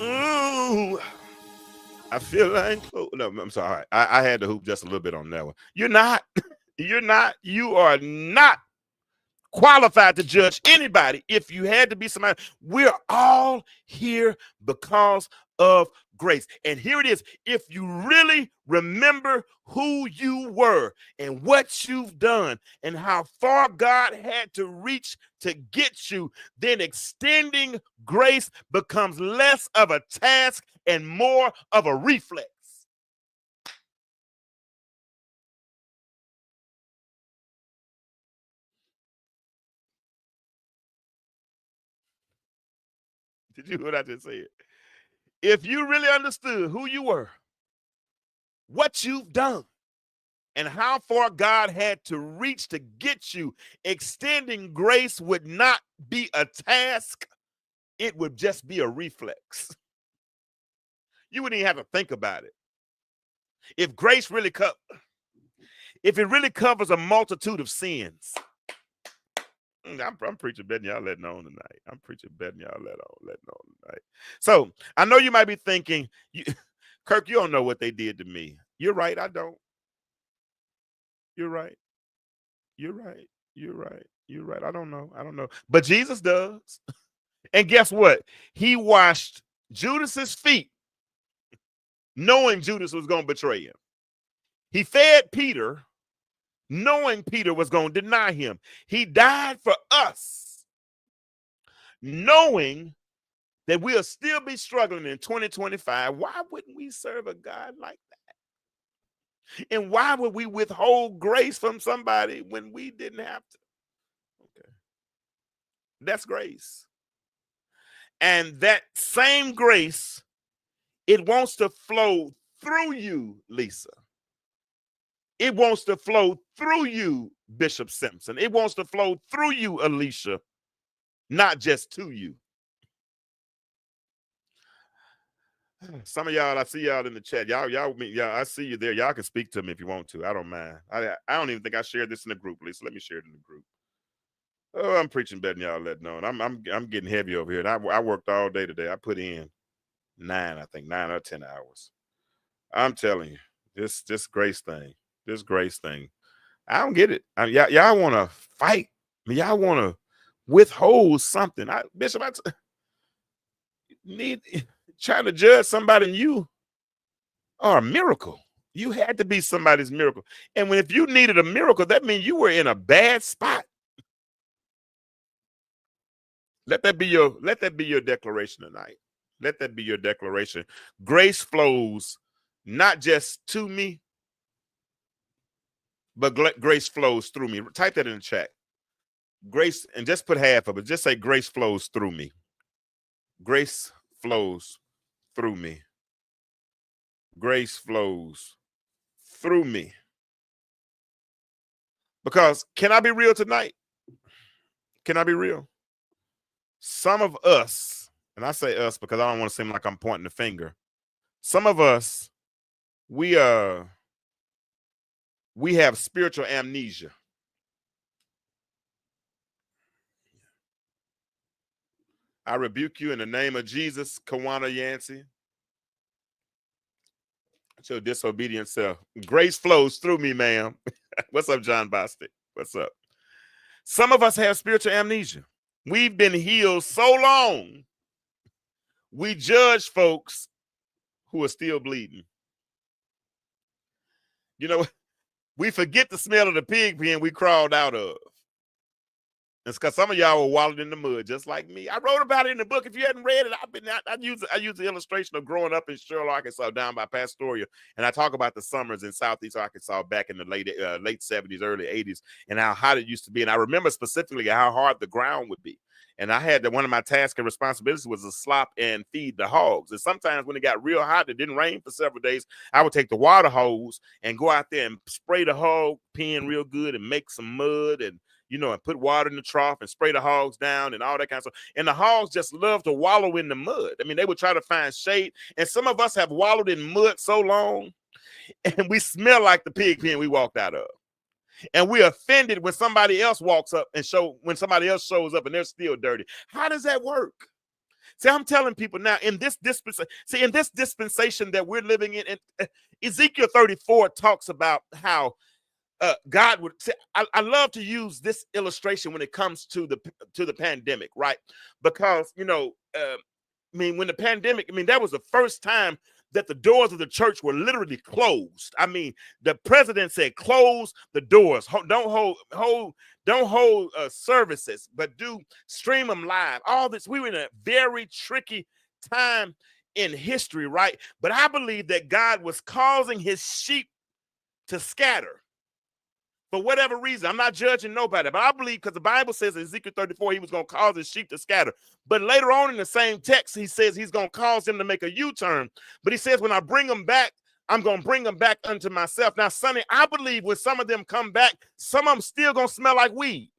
Ooh, I feel like, no, I'm sorry. I had to hoop just a little bit on that one. You are not qualified to judge anybody if you had to be somebody. We're all here because of grace. And here it is. If you really remember who you were and what you've done and how far God had to reach to get you, then extending grace becomes less of a task and more of a reflex. Did you hear what I just said? If you really understood who you were, what you've done, and how far God had to reach to get you, extending grace would not be a task. It would just be a reflex. You wouldn't even have to think about it. If grace really if it really covers a multitude of sins. I'm preaching better than y'all letting on tonight. I'm preaching better than y'all letting on tonight. So I know you might be thinking, Kirk, you don't know what they did to me. You're right, I don't. You're right. I don't know. But Jesus does. And guess what? He washed Judas's feet, knowing Judas was going to betray him. He fed Peter, knowing Peter was going to deny him. He died for us, knowing that we'll still be struggling in 2025. Why wouldn't we serve a God like that? And why would we withhold grace from somebody when we didn't have to? Okay. That's grace. And that same grace, it wants to flow through you, Lisa. It wants to flow through you, Bishop Simpson. It wants to flow through you, Alicia, not just to you. Some of y'all, I see y'all in the chat. Y'all, I see you there. Y'all can speak to me if you want to. I don't mind. I don't even think I shared this in the group, Lisa. Let me share it in the group. Oh, I'm preaching better than y'all letting on. I'm getting heavy over here. And I worked all day today. I put in 9 or 10 hours. I'm telling you, this grace thing, I don't get it. Y'all want to fight. Y'all want to withhold something. Bishop, need trying to judge somebody, and you are a miracle. You had to be somebody's miracle. And if you needed a miracle, that means you were in a bad spot. Let that be your declaration tonight. Let that be your declaration. Grace flows not just to me, but grace flows through me. Type that in the chat. Grace, and just put half of it. Just say grace flows through me. Grace flows through me. Grace flows through me. Because can I be real tonight? Can I be real? Some of us, and I say us because I don't want to seem like I'm pointing the finger. Some of us, we have spiritual amnesia. I rebuke you in the name of Jesus, Kawana Yancey. Your disobedient self. Grace flows through me, ma'am. What's up, John Bostic? What's up? Some of us have spiritual amnesia. We've been healed so long, we judge folks who are still bleeding. You know, we forget the smell of the pig pen we crawled out of. It's because some of y'all were wallowed in the mud, just like me. I wrote about it in the book. If you hadn't read it, I use the illustration of growing up in Shirley, Arkansas, down by Pastoria, and I talk about the summers in Southeast Arkansas back in the late 70s, early 80s, and how hot it used to be. And I remember specifically how hard the ground would be. And I had one of my tasks and responsibilities was to slop and feed the hogs. And sometimes when it got real hot, it didn't rain for several days, I would take the water hose and go out there and spray the hog pen real good and make some mud and and put water in the trough and spray the hogs down and all that kind of stuff. And the hogs just love to wallow in the mud. I mean, they would try to find shade. And some of us have wallowed in mud so long, and we smell like the pig pen we walked out of. And we're offended when somebody else walks up and when somebody else shows up and they're still dirty. How does that work? See, I'm telling people now in this dispensation that we're living in, Ezekiel 34 talks about how God would say, I love to use this illustration when it comes to the pandemic, right? Because when the pandemic, that was the first time that the doors of the church were literally closed. I mean, the president said, "Close the doors. Don't hold services, but do stream them live." All this, we were in a very tricky time in history, right? But I believe that God was causing His sheep to scatter. For whatever reason, I'm not judging nobody, but I believe because the Bible says in Ezekiel 34, He was going to cause His sheep to scatter. But later on in the same text, He says He's going to cause them to make a U-turn. But He says, when I bring them back, I'm going to bring them back unto myself. Now, Sonny, I believe when some of them come back, some of them still going to smell like weed.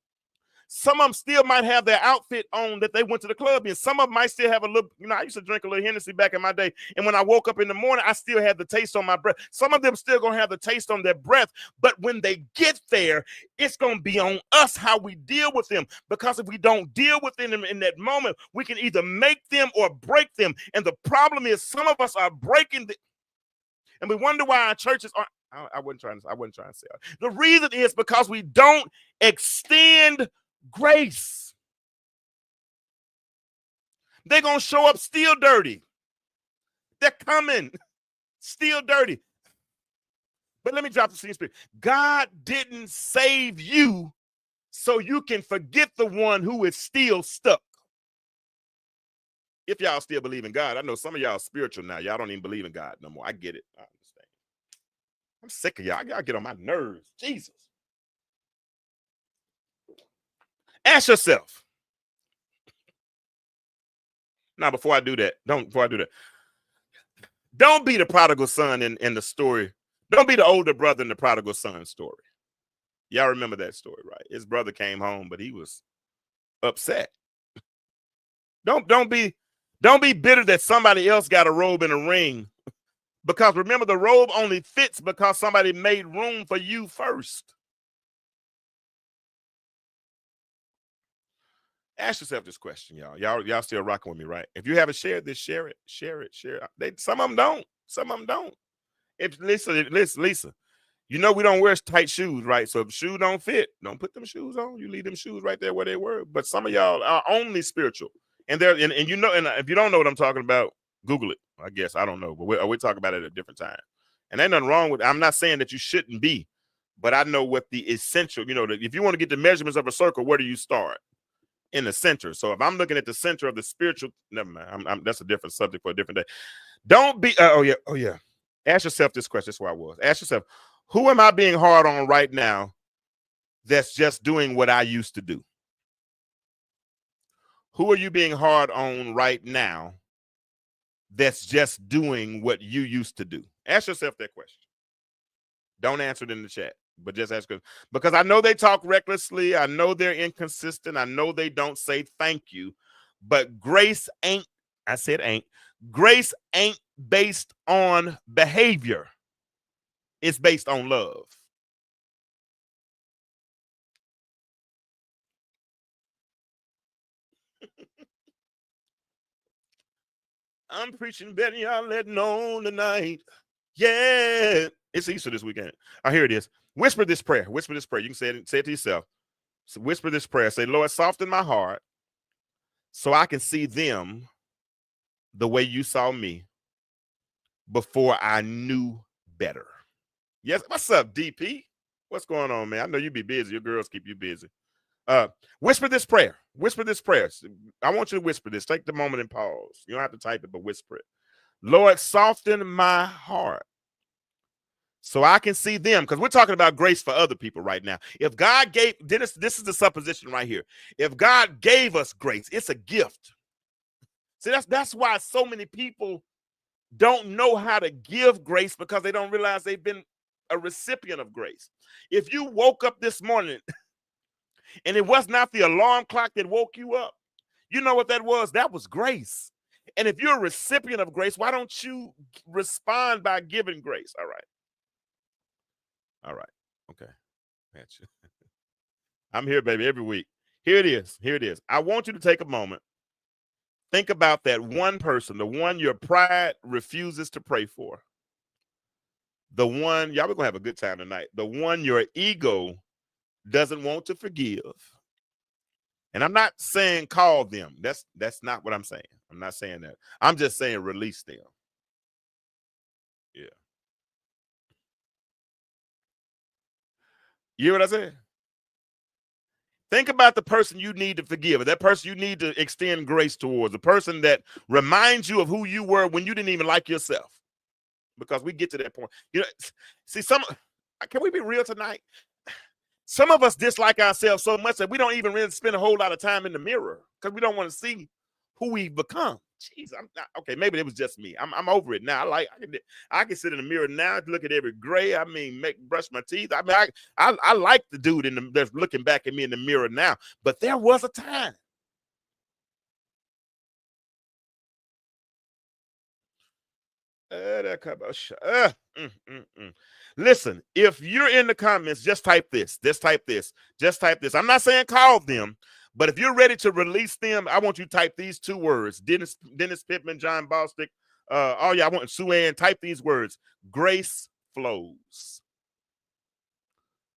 Some of them still might have their outfit on that they went to the club in. Some of them might still have a little, I used to drink a little Hennessy back in my day. And when I woke up in the morning, I still had the taste on my breath. Some of them still going to have the taste on their breath. But when they get there, it's going to be on us how we deal with them. Because if we don't deal with them in that moment, we can either make them or break them. And the problem is some of us are breaking and we wonder why our churches aren't. I wasn't trying to say it. The reason is because we don't extend grace. They're going to show up still dirty. They're coming still dirty. But let me drop the scene spirit. God didn't save you so you can forget the one who is still stuck. If y'all still believe in God, I know some of y'all spiritual now. Y'all don't even believe in God no more. I get it. I understand. I'm sick of y'all. Y'all get on my nerves. Jesus. Ask yourself. Now, before I do that, don't be the prodigal son in the story. Don't be the older brother in the prodigal son story. Y'all remember that story, right? His brother came home, but he was upset. Don't be bitter that somebody else got a robe and a ring. Because remember, the robe only fits because somebody made room for you first. Ask yourself this question, y'all. Y'all still rocking with me, right? If you haven't shared this, share it. Some of them don't. Some of them don't. If Lisa, you know we don't wear tight shoes, right? So if the shoe don't fit, don't put them shoes on. You leave them shoes right there where they were. But some of y'all are only spiritual, and you know, and if you don't know what I'm talking about, Google it. I guess I don't know, but we'll talk about it at a different time. And ain't nothing wrong with. I'm not saying that you shouldn't be, but I know what the essential. You know, if you want to get the measurements of a circle, where do you start? In the center. So if I'm looking at the center of the spiritual, never mind. That's a different subject for a different day. Don't be. Oh yeah. Ask yourself this question. That's where I was. Ask yourself, who am I being hard on right now that's just doing what I used to do? Who are you being hard on right now that's just doing what you used to do? Ask yourself that question. Don't answer it in the chat, but just ask it. Because I know they talk recklessly. I know they're inconsistent. I know they don't say thank you. But grace ain't, I said ain't, grace ain't based on behavior. It's based on love. I'm preaching better, y'all letting on tonight. Yeah. It's Easter this weekend. Here it is. Whisper this prayer. Whisper this prayer. You can say it to yourself. So whisper this prayer. Say, Lord, soften my heart so I can see them the way you saw me before I knew better. Yes. What's up, DP? What's going on, man? I know you be busy. Your girls keep you busy. Whisper this prayer. Whisper this prayer. I want you to whisper this. Take the moment and pause. You don't have to type it, but whisper it. Lord, soften my heart so I can see them, because we're talking about grace for other people right now. If God gave, this is the supposition right here. If God gave us grace, it's a gift. See, that's why so many people don't know how to give grace, because they don't realize they've been a recipient of grace. If you woke up this morning and it was not the alarm clock that woke you up, you know what that was? That was grace. And if you're a recipient of grace, why don't you respond by giving grace? All right. Okay. I'm here, baby, every week. Here it is. I want you to take a moment. Think about that one person, the one your pride refuses to pray for. The one, y'all, we're going to have a good time tonight. The one your ego doesn't want to forgive. And I'm not saying call them. That's not what I'm saying. I'm not saying that. I'm just saying release them. Yeah. You hear what I said? Think about the person you need to forgive, that person you need to extend grace towards, the person that reminds you of who you were when you didn't even like yourself. Because we get to that point. You know, see, can we be real tonight? Some of us dislike ourselves so much that we don't even really spend a whole lot of time in the mirror because we don't want to see who we've become. Jeez, I'm not, okay. Maybe it was just me. I'm over it now. I can sit in the mirror now, look at every gray. I mean, brush my teeth. I mean, I like the dude that's looking back at me in the mirror now. But there was a time. Listen, if you're in the comments, just type this. I'm not saying call them, but if you're ready to release them, I want you to type these two words. Dennis Pittman, John Bostic, I want Sue Ann, type these words. Grace flows.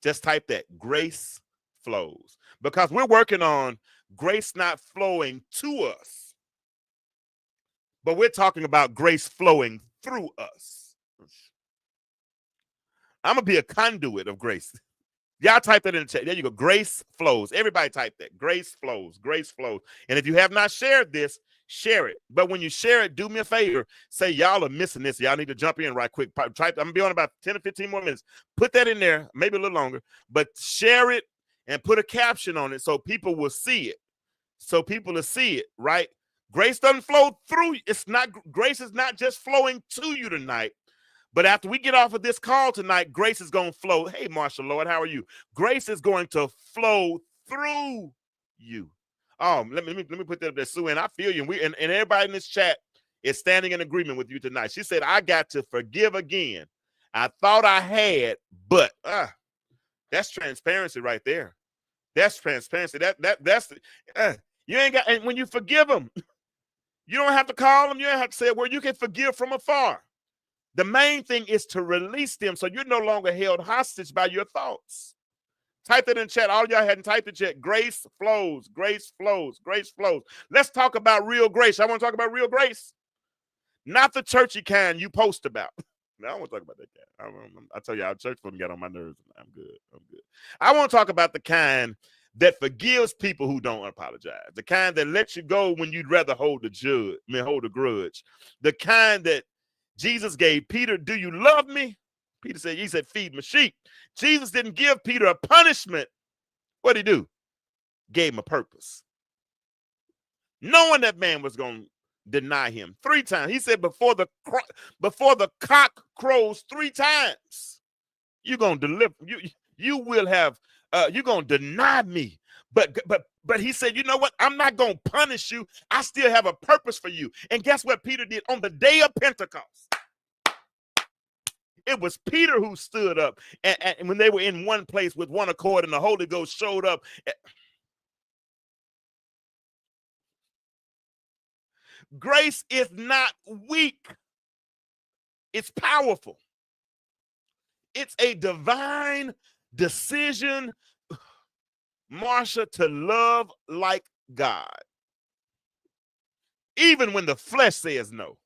Just type that. Grace flows. Because we're working on grace not flowing to us, but we're talking about grace flowing through us. I'm gonna be a conduit of grace. Y'all type that in the chat. There you go. Grace flows. Everybody type that. Grace flows. Grace flows. And if you have not shared this, share it. But when you share it, do me a favor. Say y'all are missing this. Y'all need to jump in right quick. I'm gonna be on about 10 or 15 more minutes. Put that in there, maybe a little longer, but share it and put a caption on it so people will see it. So people will see it, right? Grace doesn't flow through. Grace is not just flowing to you tonight. But after we get off of this call tonight, grace is going to flow. Hey, Marshall Lord, how are you? Grace is going to flow through you. Oh, let me put that up there, Sue, and I feel you. And everybody in this chat is standing in agreement with you tonight. She said, I got to forgive again. I thought I had, but that's transparency right there. That's transparency. That's you ain't got, and when you forgive them, you don't have to call them. You don't have to say a word. You can forgive from afar. The main thing is to release them so you're no longer held hostage by your thoughts. Type that in chat. All y'all hadn't typed it yet. Grace flows. Grace flows. Grace flows. Let's talk about real grace. I want to talk about real grace. Not the churchy kind you post about. No, I don't want to talk about that kind. I tell you, our church folk got on my nerves. I'm good. I want to talk about the kind that forgives people who don't apologize. The kind that lets you go when you'd rather hold a grudge. The kind that Jesus gave Peter, do you love me? Peter said, he said, feed my sheep. Jesus didn't give Peter a punishment. What'd he do? Gave him a purpose. Knowing that man was going to deny him 3 times. He said, before the cock crows 3 times, you're going to deliver. You will have, you're going to deny me. But he said, you know what? I'm not going to punish you. I still have a purpose for you. And guess what Peter did on the day of Pentecost? It was Peter who stood up. And when they were in one place with one accord and the Holy Ghost showed up. Grace is not weak. It's powerful. It's a divine decision, Marsha, to love like God. Even when the flesh says no.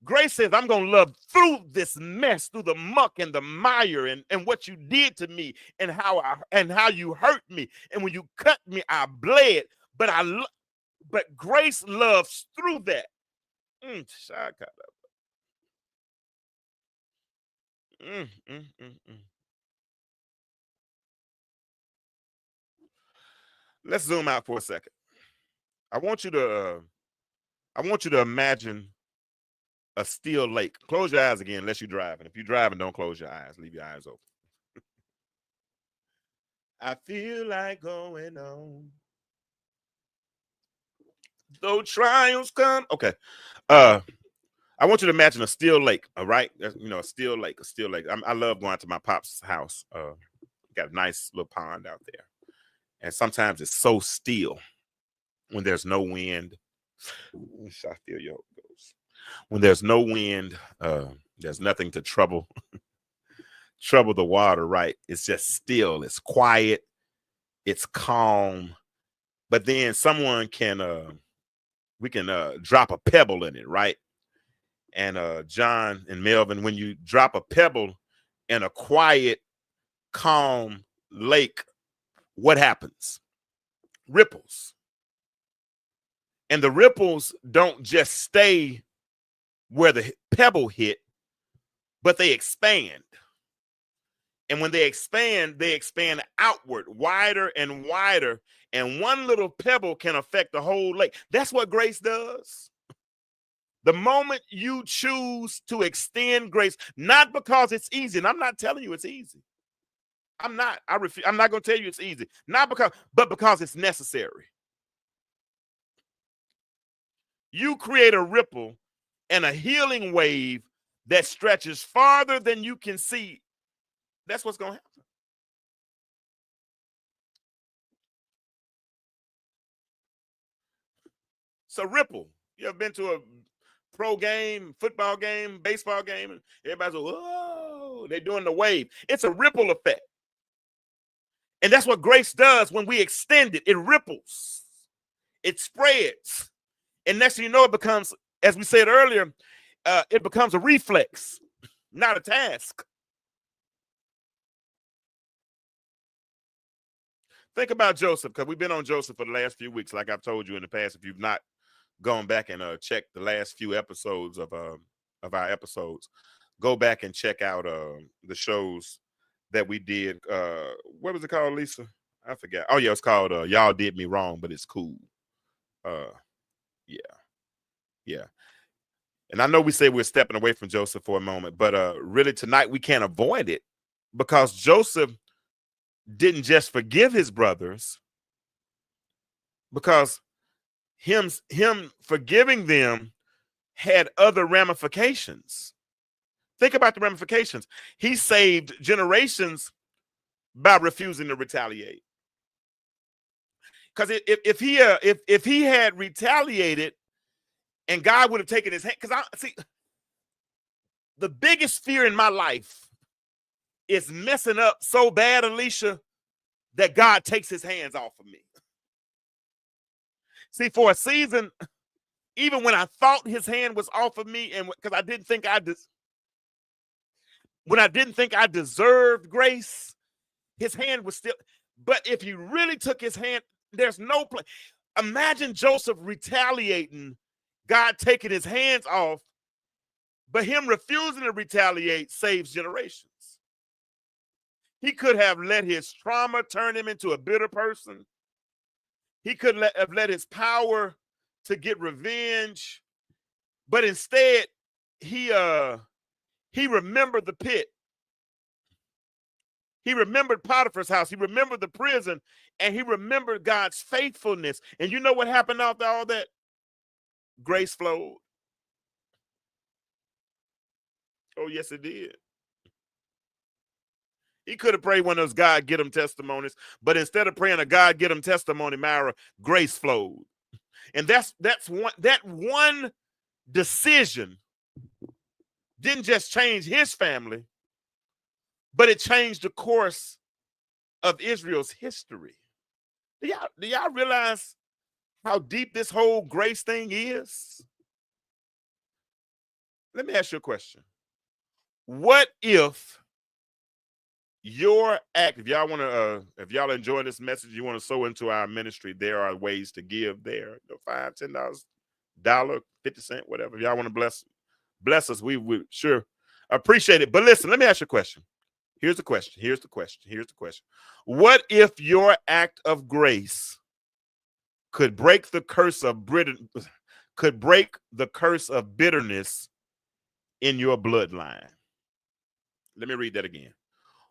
Grace says, I'm going to love through this mess, through the muck and the mire and what you did to me and how you hurt me. And when you cut me, I bled. But grace loves through that. Let's zoom out for a second. I want you to imagine a still lake. Close your eyes again unless you're driving. If you're driving, don't close your eyes. Leave your eyes open. I feel like going on. Though trials come. Okay. I want you to imagine a still lake, all right? A still lake, I love going to my pop's house. Got a nice little pond out there. And sometimes it's so still when there's no wind. I feel your goes. When there's no wind, there's nothing to trouble the water, right? It's just still, it's quiet, it's calm. But then someone we can drop a pebble in it, right? And John and Melvin, when you drop a pebble in a quiet, calm lake, what happens? Ripples. And the ripples don't just stay where the pebble hit, but they expand. And when they expand outward, wider and wider. And one little pebble can affect the whole lake. That's what grace does. The moment you choose to extend grace, not because it's easy, and I'm not telling you it's easy. I'm not going to tell you it's easy. But because it's necessary. You create a ripple and a healing wave that stretches farther than you can see. That's what's going to happen. So ripple. You ever been to a pro game, football game, baseball game, and everybody's like, whoa, they're doing the wave. It's a ripple effect. And that's what grace does when we extend it. It ripples. It spreads. And next thing you know, it becomes, as we said earlier, it becomes a reflex. not a task. Think about Joseph, because we've been on Joseph for the last few weeks, like I've told you in the past. If you've not gone back and checked the last few episodes of our episodes, go back and check out the shows that we did. What was it called, Lisa? I forgot. Oh yeah, it's called Y'all Did Me Wrong, but it's cool. Yeah. And I know we say we're stepping away from Joseph for a moment, but really tonight we can't avoid it, because Joseph didn't just forgive his brothers, because him forgiving them had other ramifications. Think about the ramifications. He saved generations by refusing to retaliate. Because if he had retaliated and God would have taken his hand, because I see the biggest fear in my life is messing up so bad, Alicia, that God takes his hands off of me. See, for a season, even when I thought his hand was off of me, and because I didn't think when I didn't think I deserved grace, his hand was still. But if he really took his hand, there's no place. Imagine Joseph retaliating, God taking his hands off, but him refusing to retaliate saves generations. He could have let his trauma turn him into a bitter person. He could have let his power to get revenge, but instead he remembered the pit. He remembered Potiphar's house. He remembered the prison, and he remembered God's faithfulness. And you know what happened after all that? Grace flowed. Oh, yes, it did. He could have prayed one of those God get him testimonies, but instead of praying a God get him testimony, Myra, grace flowed. And that one decision didn't just change his family, but it changed the course of Israel's history. Do y'all realize how deep this whole grace thing is? Let me ask you a question. What if your act, if y'all want to, if y'all enjoy this message, you want to sow into our ministry, there are ways to give there. $5, $10, $1, 50 cents, whatever. If y'all want to bless us, we would sure appreciate it. But listen, let me ask you a question. Here's the question. What if your act of grace could break the curse of bitterness in your bloodline? Let me read that again.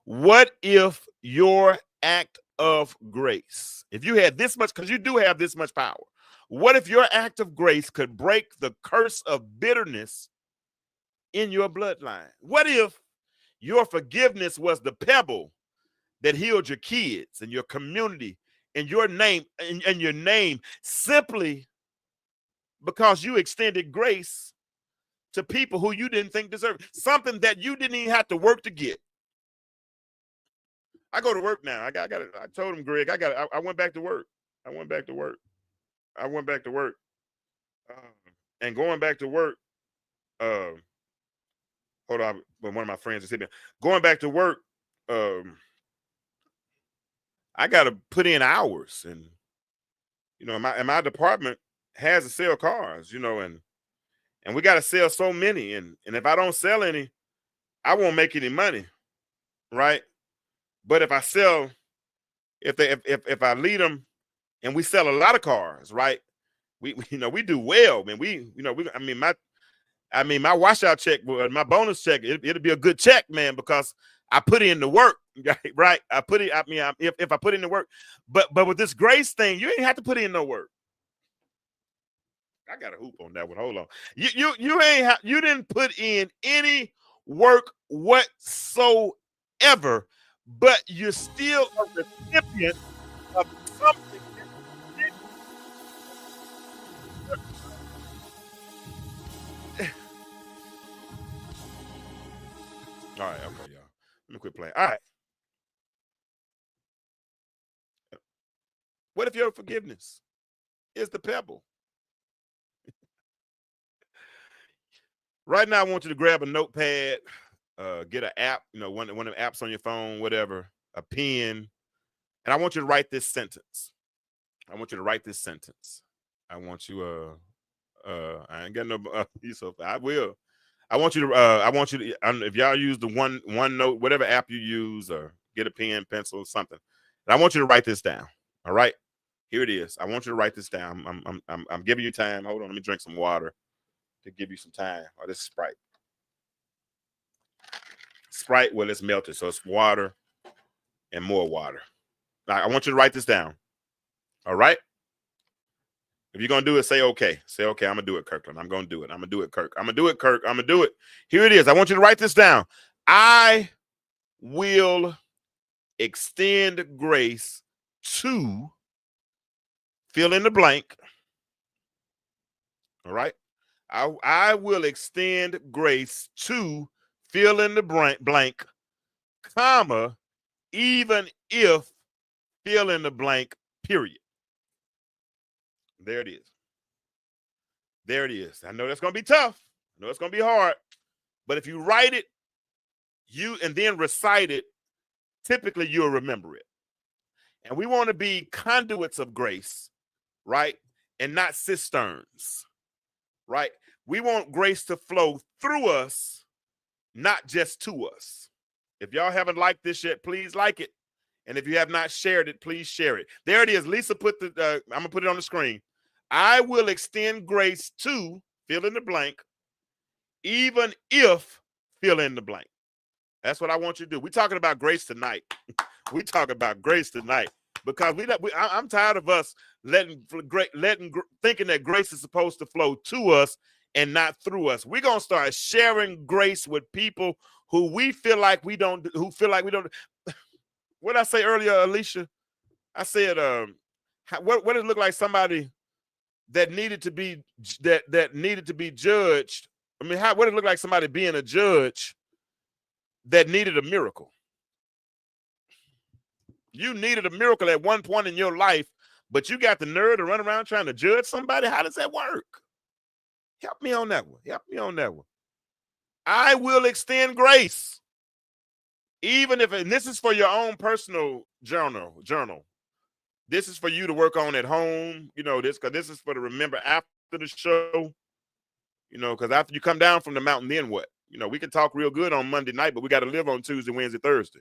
What if your act of grace, if you had this much, because you do have this much power, what if your act of grace could break the curse of bitterness in your bloodline? What if your forgiveness was the pebble that healed your kids and your community and your name and your name, simply because you extended grace to people who you didn't think deserved something that you didn't even have to work to get? I go to work now. I told him, Greg, I went back to work. I went back to work. And going back to work, hold on, but one of my friends is hitting me. Going back to work, I got to put in hours, and my department has to sell cars, and we got to sell so many, and if I don't sell any, I won't make any money, right? But if I sell, if I lead them, and we sell a lot of cars, right? We do well, man. My washout check, my bonus check, it'll be a good check, man, because I put in the work, right? If I put in the work, but with this grace thing, you ain't have to put in no work. I got a hoop on that one. Hold on. You didn't put in any work whatsoever, but you're still a recipient of something. All right, okay, y'all. Let me quit playing. All right. What if your forgiveness is the pebble? Right now, I want you to grab a notepad, get an app, one of the apps on your phone, whatever, a pen, and I want you to write this sentence. I want you to write this sentence. I want you I ain't got no so I will. I want you to if y'all use the one note, whatever app you use, or get a pen, pencil, something. And I want you to write this down. All right. Here it is. I want you to write this down. I'm giving you time. Hold on, let me drink some water to give you some time. Oh, this is Sprite. Sprite, well, it's melted, so it's water and more water. Now, I want you to write this down. All right? If you're going to do it, say okay. Say, okay, I'm going to do it, Kirkland. I'm going to do it. I'm going to do it, Kirk. I'm going to do it, Kirk. I'm going to do it. Here it is. I want you to write this down. I will extend grace to fill in the blank. All right? I will extend grace to fill in the blank, comma, even if fill in the blank, period. There it is. There it is. I know that's going to be tough. I know it's going to be hard. But if you write it, and then recite it, typically you'll remember it. And we want to be conduits of grace, right? And not cisterns, right? We want grace to flow through us, not just to us. If y'all haven't liked this yet, please like it. And if you have not shared it, please share it. There it is. Lisa put I'm going to put it on the screen. I will extend grace to fill in the blank, even if fill in the blank. That's what I want you to do. We're talking about grace tonight. We're talking about grace tonight because I'm tired of us thinking that grace is supposed to flow to us and not through us. We're going to start sharing grace with people who feel like we don't. What did I say earlier, Alicia? I said, what does it look like somebody that needed to be judged? I mean, what did it look like somebody being a judge that needed a miracle? You needed a miracle at one point in your life, but you got the nerve to run around trying to judge somebody? How does that work? Help me on that one. Help me on that one. I will extend grace. Even if, and this is for your own personal journal. This is for you to work on at home, because this is for to remember after the show, because after you come down from the mountain, then what? We can talk real good on Monday night, but we got to live on Tuesday, Wednesday, Thursday.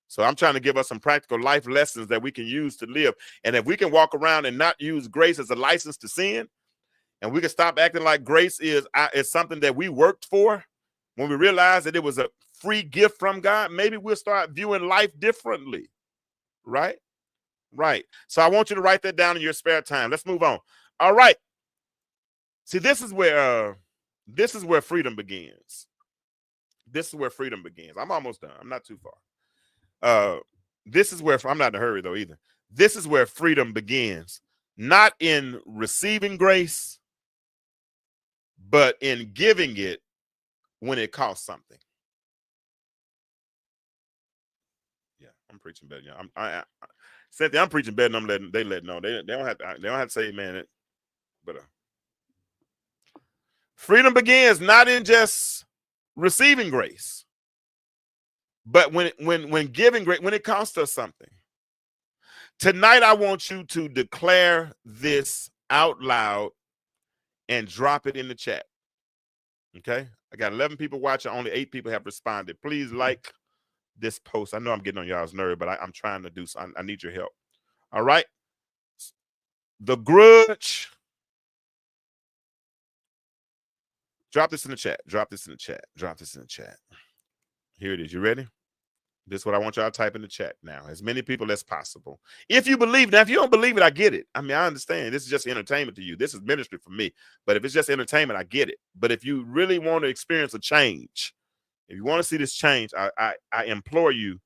So I'm trying to give us some practical life lessons that we can use to live. And if we can walk around and not use grace as a license to sin, and we can stop acting like grace is something that we worked for, when we realize that it was a free gift from God, maybe we'll start viewing life differently, right? Right. So I want you to write that down in your spare time. Let's move on. All right. See, this is where freedom begins. This is where freedom begins. I'm almost done. I'm not too far. This is where I'm not in a hurry though either. This is where freedom begins, not in receiving grace, but in giving it when it costs something. Yeah, I'm preaching better. Yeah, Cynthia, I'm preaching better than they let know. They don't have to say amen. But freedom begins not in just receiving grace, but when giving grace, when it costs us something. Tonight, I want you to declare this out loud and drop it in the chat. Okay? I got 11 people watching. Only 8 people have responded. Please like this post. I know I'm getting on y'all's nerve, but I'm trying to do something. I need your help. All right? The grudge. Drop this in the chat. Drop this in the chat. Drop this in the chat. Here it is. You ready? This is what I want y'all to type in the chat now. As many people as possible. If you believe, now if you don't believe it, I get it. I mean, I understand. This is just entertainment to you. This is ministry for me. But if it's just entertainment, I get it. But if you really want to experience a change, if you want to see this change, I implore you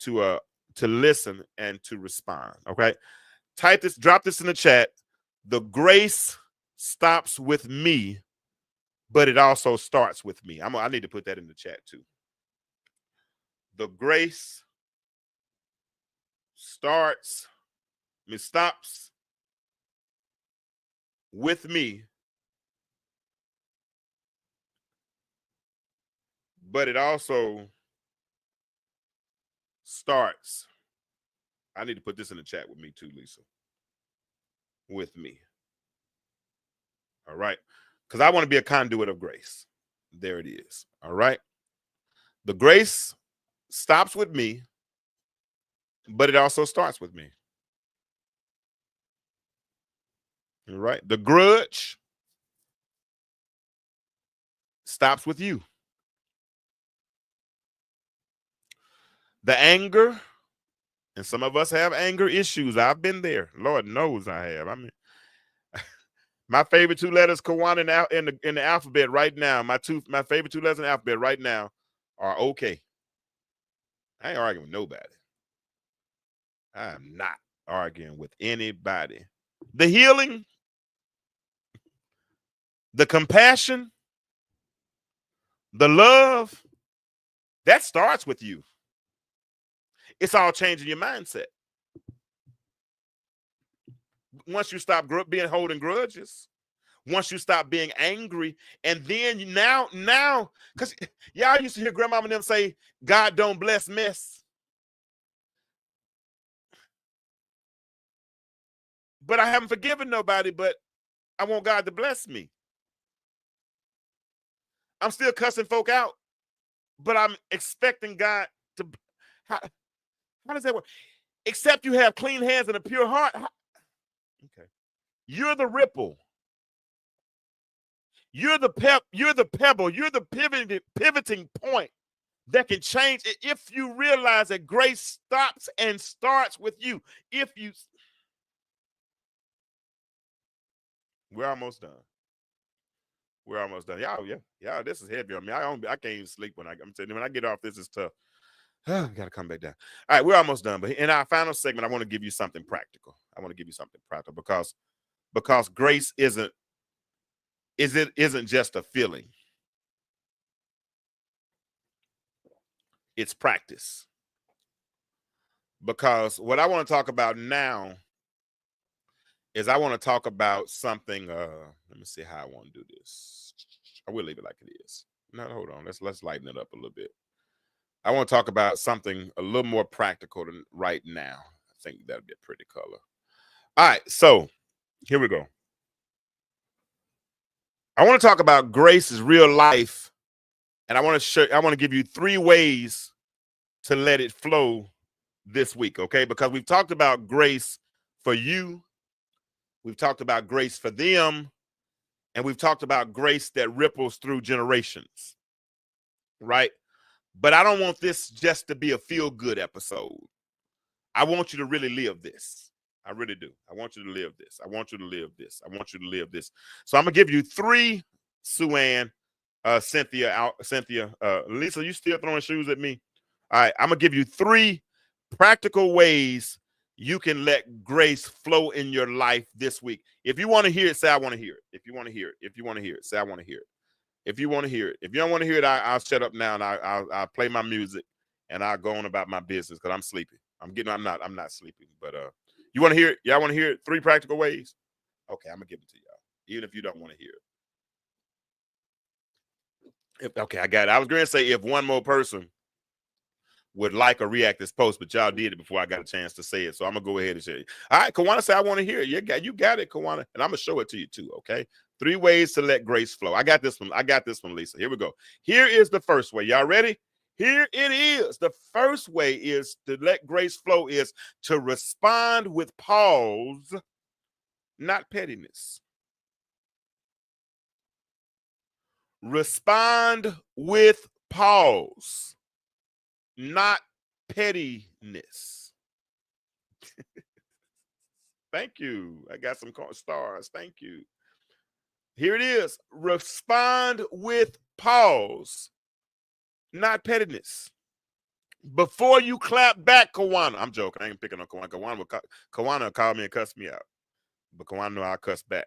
to listen and to respond. Okay? Type this, drop this in the chat. The grace stops with me, but it also starts with me. I need to put that in the chat too. The grace stops with me, but it also starts. I need to put this in the chat with me too, Lisa. With me. All right. Because I want to be a conduit of grace. There it is. All right. The grace stops with me, but it also starts with me. All right. The grudge stops with you. The anger, and some of us have anger issues. I've been there. Lord knows I have. I mean, my favorite two letters, Kawana, in the alphabet right now. My favorite two letters in the alphabet right now are okay. I ain't arguing with nobody. I am not arguing with anybody. The healing, the compassion, the love, that starts with you. It's all changing your mindset. Once you stop holding grudges, once you stop being angry, and then now, because y'all used to hear grandmama and them say, God don't bless mess. But I haven't forgiven nobody, but I want God to bless me. I'm still cussing folk out, but I'm expecting God to. How does that work? Except you have clean hands and a pure heart. Okay. You're the ripple. You're the pebble. You're the pivoting point that can change it if you realize that grace stops and starts with you. We're almost done. We're almost done. Y'all, this is heavy on me. I can't even sleep when I'm telling you, when I get off, this is tough. I got to come back down. All right, we're almost done. But in our final segment, I want to give you something practical. Because grace isn't just a feeling. It's practice. Because what I want to talk about now is I want to talk about something. Let me see how I want to do this. I will leave it like it is. No, hold on. Let's lighten it up a little bit. I want to talk about something a little more practical than right now. I think that'd be a pretty color. All right, so here we go. I want to talk about grace is real life, and I want to give you 3 ways to let it flow this week, okay? Because we've talked about grace for you, we've talked about grace for them, and we've talked about grace that ripples through generations, right? But I don't want this just to be a feel-good episode. I want you to really live this. I really do. I want you to live this. I want you to live this. I want you to live this. So I'm going to give you 3, Sue-Ann, Cynthia, Lisa, you still throwing shoes at me? All right, I'm going to give you 3 practical ways you can let grace flow in your life this week. If you want to hear it, say, I want to hear it. If you want to hear it, if you want to hear it, say, I want to hear it. If you want to hear it. If you don't want to hear it, I'll shut up now and I'll play my music and I'll go on about my business because I'm sleepy. I'm not sleeping, but you want to hear it? Y'all want to hear it? 3 practical ways? Okay, I'm gonna give it to y'all, even if you don't want to hear it. Okay, I got it. I was going to say if one more person would like or react this post, but y'all did it before I got a chance to say it, so I'm gonna go ahead and say it. All right, Kawana said I want to hear it. You got it, Kawana, and I'm gonna show it to you too. Okay, 3 ways to let grace flow. I got this one, Lisa. Here we go. Here is the first way. Y'all ready? Here it is. The first way is to let grace flow is to respond with pause, not pettiness. Respond with pause, not pettiness. Thank you. I got some stars. Thank you. Here it is. Respond with pause, not pettiness. Before you clap back, Kawana. I'm joking. I ain't picking on Kawana. Kawana called me and cussed me out. But Kawana know I'll cuss back.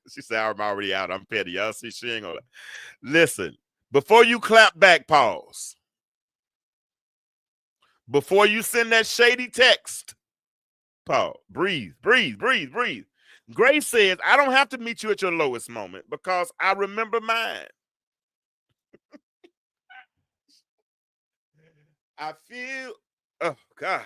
She said, I'm already out. I'm petty. Y'all see, she ain't gonna. Listen, before you clap back, pause. Before you send that shady text, pause. Breathe. Grace says, I don't have to meet you at your lowest moment because I remember mine. I feel, oh God,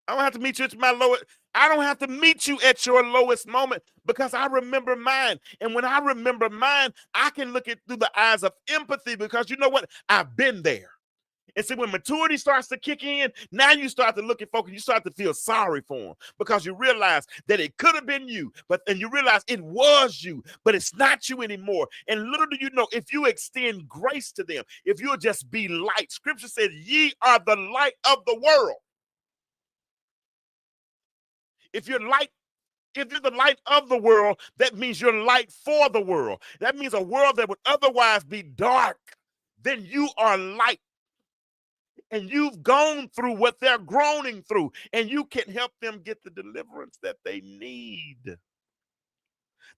I don't have to meet you at my lowest. I don't have to meet you at your lowest moment because I remember mine. And when I remember mine, I can look it through the eyes of empathy because you know what? I've been there. And see, when maturity starts to kick in, now you start to look at folks and you start to feel sorry for them because you realize that it could have been you, and you realize it was you, but it's not you anymore. And little do you know, if you extend grace to them, if you'll just be light, scripture says, ye are the light of the world. If you're light, if you're the light of the world, that means you're light for the world. That means a world that would otherwise be dark, then you are light. And you've gone through what they're groaning through, and you can help them get the deliverance that they need.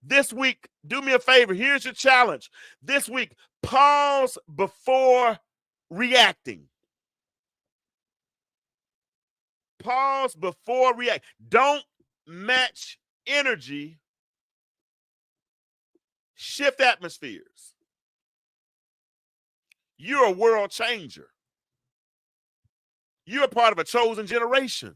This week, do me a favor. Here's your challenge. This week, pause before reacting. Pause before react. Don't match energy. Shift atmospheres. You're a world changer. You're a part of a chosen generation.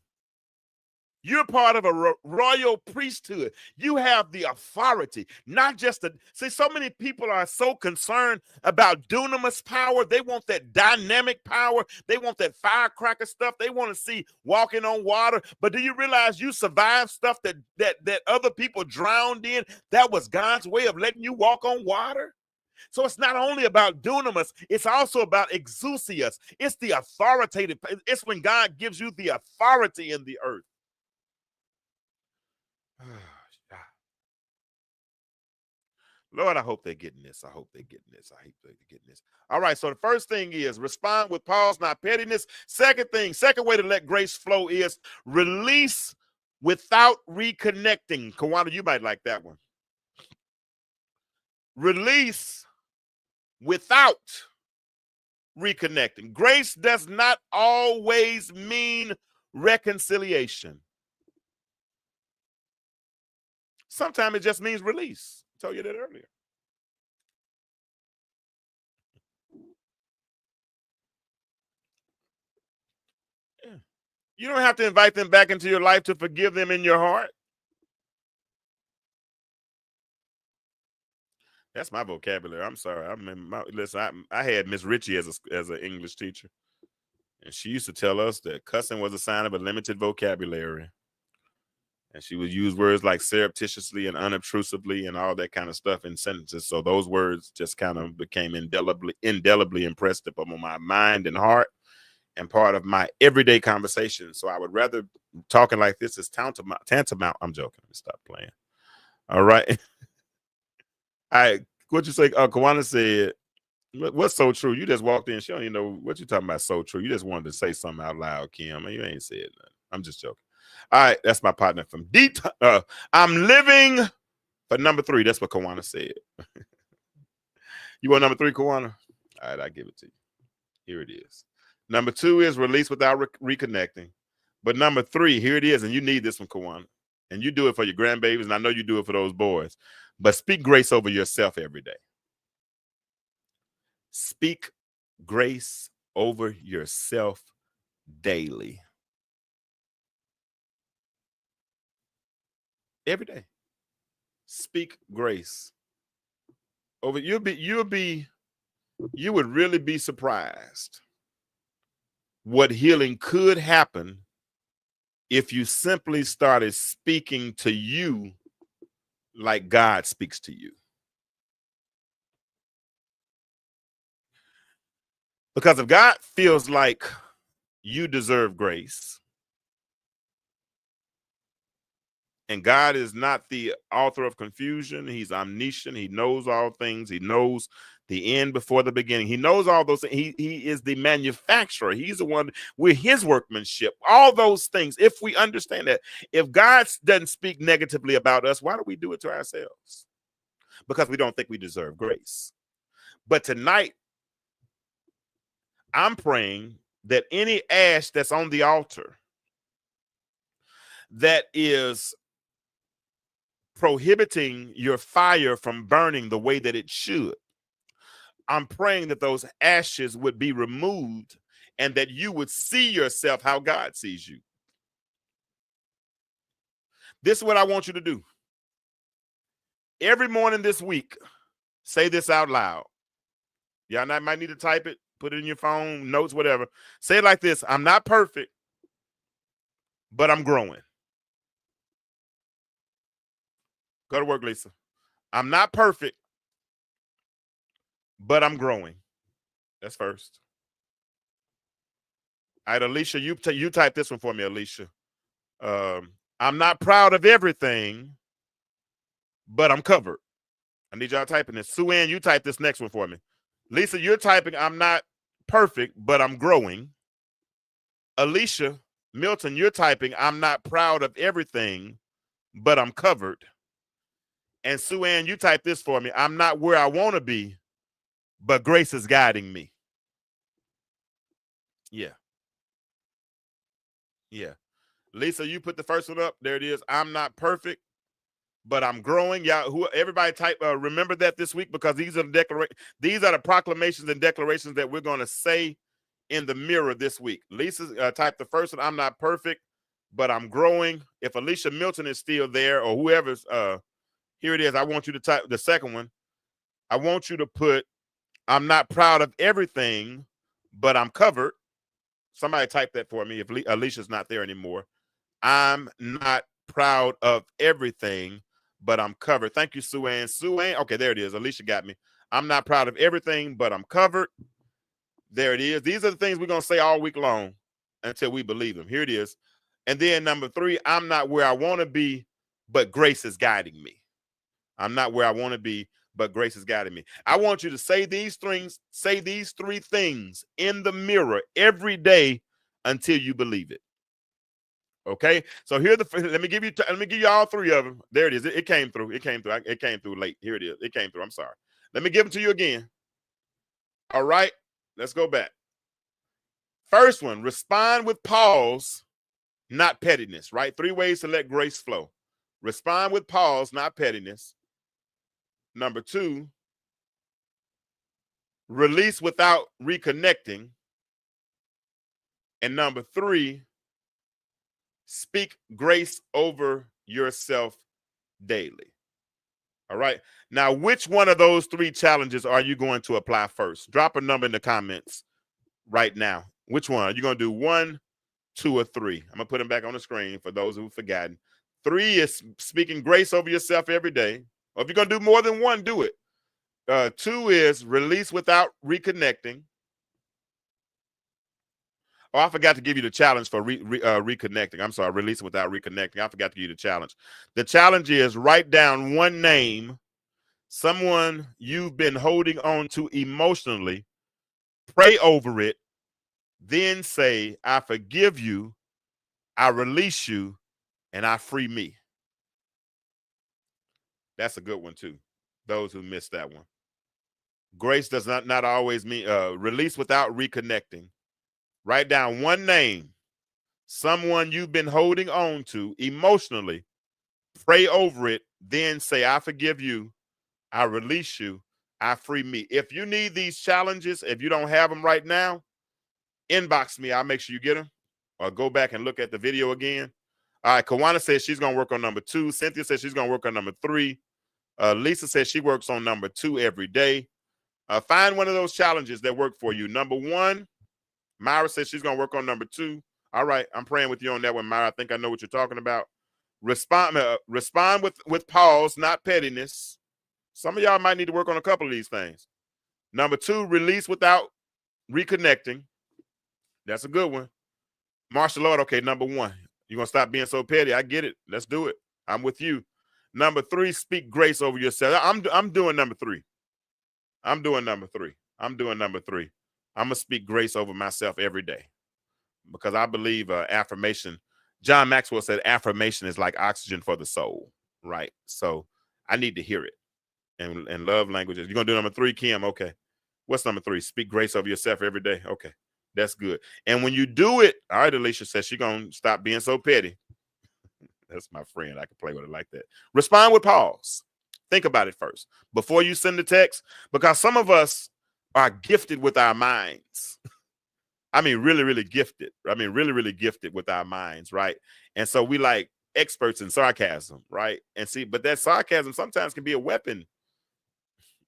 You're part of a royal priesthood. You have the authority, not just the. See, so many people are so concerned about dunamis power. They want that dynamic power. They want that firecracker stuff. They want to see walking on water. But do you realize you survived stuff that other people drowned in? That was God's way of letting you walk on water. So it's not only about dunamis, it's also about exousias. It's the authoritative. It's when God gives you the authority in the earth. Lord, I hope they're getting this. I hope they're getting this. I hope they're getting this. All right, so the first thing is respond with pause, not pettiness. Second way to let grace flow is release without reconnecting. Kawana, you might like that one. Release without reconnecting. Grace does not always mean reconciliation. Sometimes it just means release. I told you that earlier. Yeah. You don't have to invite them back into your life to forgive them in your heart. That's my vocabulary. I'm sorry. I had Miss Ritchie as an English teacher, and she used to tell us that cussing was a sign of a limited vocabulary. And she would use words like surreptitiously and unobtrusively and all that kind of stuff in sentences. So those words just kind of became indelibly impressed upon my mind and heart and part of my everyday conversation. So I would rather talking like this is tantamount. I'm joking. Let me stop playing. All right. What you say? Kawana said, what's so true? You just walked in. She don't even know what you talking about. So true. You just wanted to say something out loud, Kim. You ain't said nothing. I'm just joking. All right, that's my partner from D. I'm living for number 3. That's what Kawana said. You want number 3, Kawana? All right, I'll give it to you. Here it is. Number 2 is release without reconnecting. But number 3, here it is, and you need this one, Kawana. And you do it for your grandbabies, and I know you do it for those boys. But speak grace over yourself every day. Speak grace over yourself daily. Every day. Speak grace over. You would really be surprised what healing could happen if you simply started speaking to you like God speaks to you. Because if God feels like you deserve grace, and God is not the author of confusion. He's omniscient. He knows all things. He knows the end before the beginning. He knows all those things. He is the manufacturer. He's the one. We're his workmanship. All those things. If we understand that, if God doesn't speak negatively about us, why do we do it to ourselves? Because we don't think we deserve grace. But tonight, I'm praying that any ash that's on the altar that is prohibiting your fire from burning the way that it should, I'm praying that those ashes would be removed and that you would see yourself how God sees you. This is what I want you to do. Every morning this week, say this out loud. Y'all might need to type it, put it in your phone, notes, whatever. Say it like this: I'm not perfect, but I'm growing. Go to work, Lisa. I'm not perfect, but I'm growing. That's first. All right, Alicia, you type this one for me, Alicia. I'm not proud of everything, but I'm covered. I need y'all typing this. Sue Ann, you type this next one for me. Lisa, you're typing, I'm not perfect, but I'm growing. Alicia, Milton, you're typing, I'm not proud of everything, but I'm covered. And Sue Ann, you type this for me. I'm not where I want to be, but grace is guiding me. Yeah. Yeah. Lisa, you put the first one up. There it is. I'm not perfect, but I'm growing. Y'all, everybody type. Remember that this week, because these are the proclamations and declarations that we're going to say in the mirror this week. Lisa, type the first one. I'm not perfect, but I'm growing. If Alicia Milton is still there, or whoever's, here it is. I want you to type the second one. I want you to put, I'm not proud of everything, but I'm covered. Somebody type that for me if Alicia's not there anymore. I'm not proud of everything, but I'm covered. Thank you, Sue Ann. Sue Ann, okay, there it is. Alicia got me. I'm not proud of everything, but I'm covered. There it is. These are the things we're going to say all week long until we believe them. Here it is. And then number 3, I'm not where I want to be, but grace is guiding me. I'm not where I want to be, but grace is guiding me. I want you to say these things, say these 3 things in the mirror every day until you believe it. Okay, so here let me give you all 3 of them. There it is. It came through. It came through late. Here it is. It came through. I'm sorry. Let me give them to you again. All right, let's go back. First one: respond with pause, not pettiness. Right? 3 ways to let grace flow. Respond with pause, not pettiness. Number 2, release without reconnecting. And number 3, speak grace over yourself daily. All right. Now, which one of those 3 challenges are you going to apply first? Drop a number in the comments right now. Which one? Are you going to do 1, 2, or 3? I'm going to put them back on the screen for those who've forgotten. 3 is speaking grace over yourself every day. Or if you're going to do more than 1, do it. 2 is release without reconnecting. Oh, I forgot to give you the challenge for reconnecting. I'm sorry, release without reconnecting. I forgot to give you the challenge. The challenge is write down 1 name, someone you've been holding on to emotionally, pray over it, then say, I forgive you, I release you, and I free me. That's a good one too. Those who missed that one. Grace does not always mean release without reconnecting. Write down 1 name, someone you've been holding on to emotionally, pray over it, then say, I forgive you, I release you, I free me. If you need these challenges, if you don't have them right now, inbox me. I'll make sure you get them, or go back and look at the video again. All right, Kawana says she's going to work on number 2. Cynthia says she's going to work on number 3. Lisa says she works on number 2 every day. Find one of those challenges that work for you. Number 1, Myra says she's going to work on number 2. All right, I'm praying with you on that one, Myra. I think I know what you're talking about. Respond with pause, not pettiness. Some of y'all might need to work on a couple of these things. Number 2, release without reconnecting. That's a good one. Marshall Lord, okay, number 1. You're going to stop being so petty. I get it. Let's do it. I'm with you. Number 3, speak grace over yourself. I'm doing number 3. I'm doing number 3. I'm going to speak grace over myself every day, because I believe affirmation. John Maxwell said affirmation is like oxygen for the soul, right? So I need to hear it. And love languages. You're going to do number 3, Kim? Okay. What's number 3? Speak grace over yourself every day. Okay. That's good. And when you do it, all right, Alicia says she's going to stop being so petty. That's my friend. I can play with it like that. Respond with pause. Think about it first before you send the text, because some of us are gifted with our minds. I mean, really, really gifted. I mean, really, really gifted with our minds, right? And so we like experts in sarcasm, right? And see, but that sarcasm sometimes can be a weapon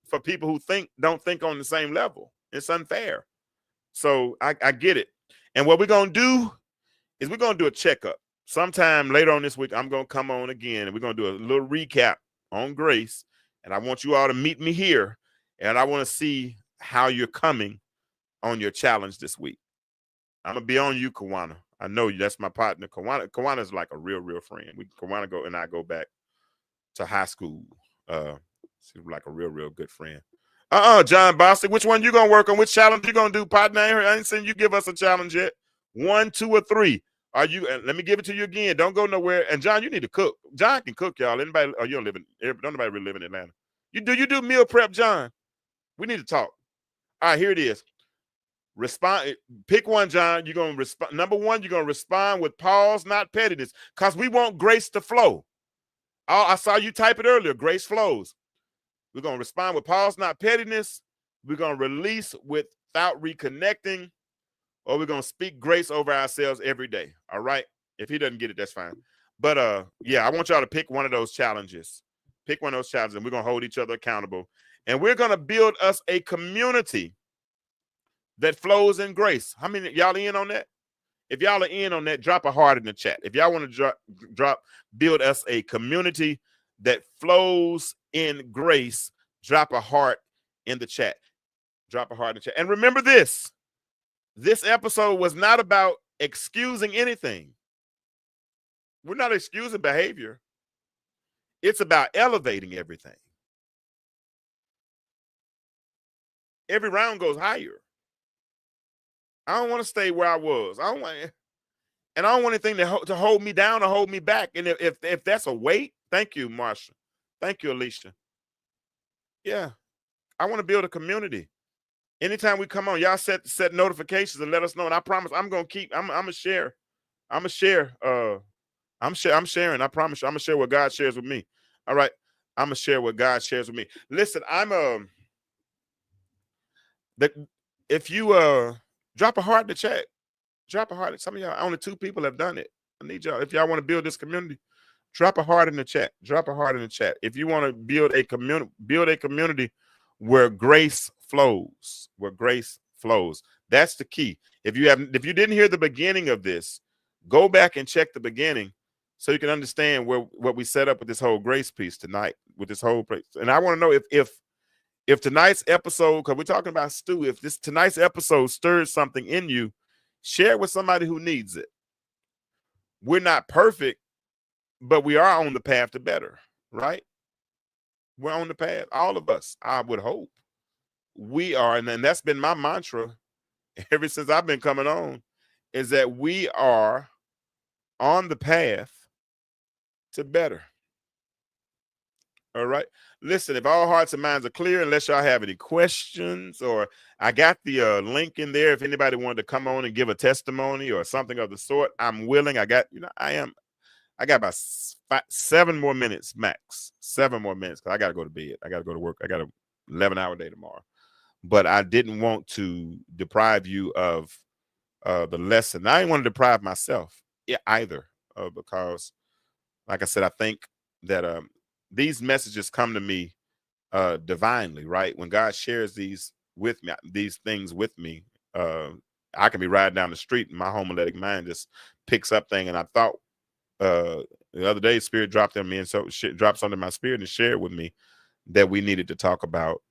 for people who don't think on the same level. It's unfair. So I get it. And what we're gonna do is we're gonna do a checkup. Sometime later on this week, I'm gonna come on again and we're gonna do a little recap on grace. And I want you all to meet me here. And I want to see how you're coming on your challenge this week. I'm gonna be on you, Kawana. I know you. That's my partner. Kawana is like a real, real friend. Kawana and I go back to high school. She's like a real, real good friend. John Boston, which one you gonna work on? Which challenge you gonna do, partner? I ain't seen you give us a challenge yet. 1, 2, or 3. Are you? Let me give it to you again. Don't go nowhere. And John, you need to cook. John can cook, y'all. Anybody? Oh, you don't live in. Don't nobody really live in Atlanta. You do meal prep, John? We need to talk. All right, here it is. Respond. Pick one, John. You're gonna respond. Number 1, you're gonna respond with pause, not pettiness, because we want grace to flow. I saw you type it earlier. Grace flows. We're gonna respond with pause, not pettiness. We're gonna release without reconnecting, or we're gonna speak grace over ourselves every day. All right. If he doesn't get it, that's fine. But yeah, I want y'all to pick one of those challenges. Pick one of those challenges, and we're gonna hold each other accountable. And we're gonna build us a community that flows in grace. How many y'all in on that? If y'all are in on that, drop a heart in the chat. If y'all want to build us a community that flows in grace, drop a heart in the chat. Drop a heart in the chat. And remember this episode was not about excusing anything. We're not excusing behavior. It's about elevating everything. Every round goes higher. I don't want to stay where I was. I don't want anything to hold me down or hold me back. And if that's a weight, thank you, Marsha. Thank you, Alicia. Yeah, I want to build a community. Anytime we come on, y'all set notifications and let us know. And I promise I'm gonna keep. I'm gonna share. I'm sharing. I promise you, I'm gonna share what God shares with me. All right, I'm gonna share what God shares with me. Listen, if you drop a heart in the chat. Drop a heart. Some of y'all, only 2 people have done it. I need y'all. If y'all want to build this community, drop a heart in the chat. Drop a heart in the chat. If you want to build a community where grace flows, That's the key. If you didn't hear the beginning of this, go back and check the beginning so you can understand what we set up with this whole grace piece tonight, with this whole place. And I want to know if tonight's episode, because we're talking about stew, if tonight's episode stirs something in you, share it with somebody who needs it. We're not perfect, but we are on the path to better, right? We're on the path. All of us, I would hope. We are, and that's been my mantra ever since I've been coming on, is that we are on the path to better. All right. Listen, if all hearts and minds are clear, unless y'all have any questions, or I got the link in there. If anybody wanted to come on and give a testimony or something of the sort, I'm willing. I got about 7 more minutes max. 7 more minutes, because I got to go to bed. I got to go to work. I got an 11-hour day tomorrow. But I didn't want to deprive you of the lesson. I didn't want to deprive myself either, because, like I said, I think that these messages come to me divinely, right? When God shares these things with me, I can be riding down the street and my homiletic mind just picks up things. And I thought the other day, Spirit dropped on me, and so shit drops under my spirit and shared with me that we needed to talk about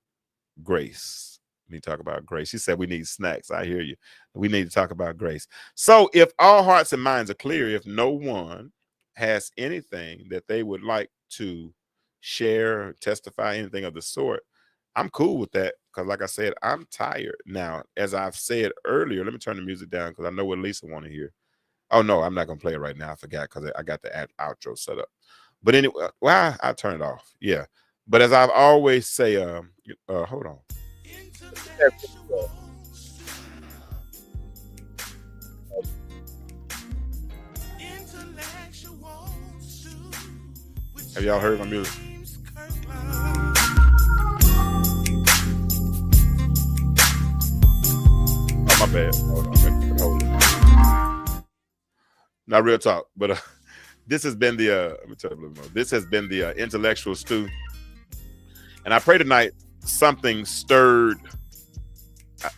grace. We need to talk about grace. He said we need snacks. I hear you. We need to talk about grace. So if all hearts and minds are clear, if no one has anything that they would like to share, testify, anything of the sort, I'm cool with that, because like I said, I'm tired now. As I've said earlier, let me turn the music down because I know what Lisa want to hear. Oh no, I'm not gonna play it right now. I forgot, because I got the outro set up. But anyway, well, I turn it off. Yeah. But as I've always say, hold on. Have y'all heard my music? Oh, my bad. Hold on. Not real talk, but this has been the let me tell you a little more. This has been the intellectual stew, and I pray tonight something stirred,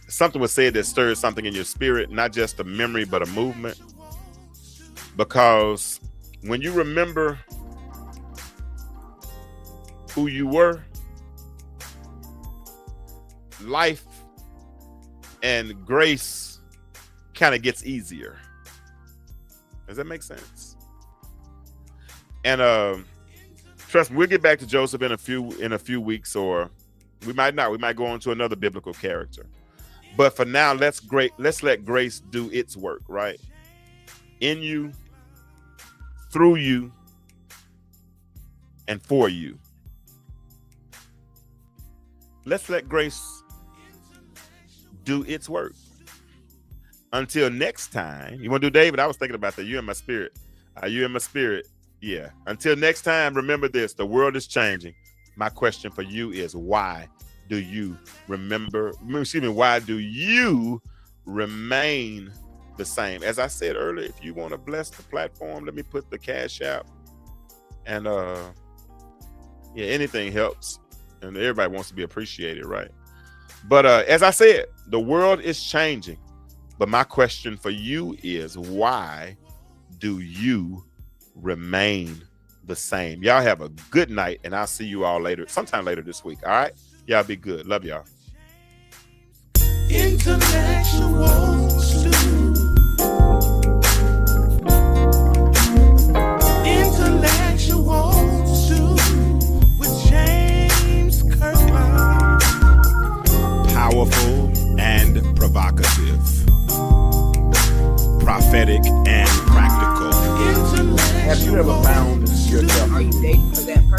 something was said that stirred something in your spirit, not just a memory but a movement. Because when you remember who you were, life and grace kind of gets easier. Does that make sense? And trust me, we'll get back to Joseph in a few weeks, or we might not. We might go on to another biblical character. But for now, let's let grace do its work, right? In you, through you, and for you. Let's let grace do its work. Until next time, you want to do David? I was thinking about that. You in my spirit. Are you in my spirit? Yeah. Until next time, remember this. The world is changing. My question for you is, why do you why do you remain the same? As I said earlier, if you want to bless the platform, let me put the cash out. And yeah, anything helps. And everybody wants to be appreciated, right? But as I said, the world is changing. But my question for you is, why do you remain the same? Y'all have a good night, and I'll see you all sometime later this week. All right? Y'all be good. Love y'all. Intellectual stew. Intellectual stew with James Kirkland. Powerful and provocative, prophetic and practical, Have you ever found yourself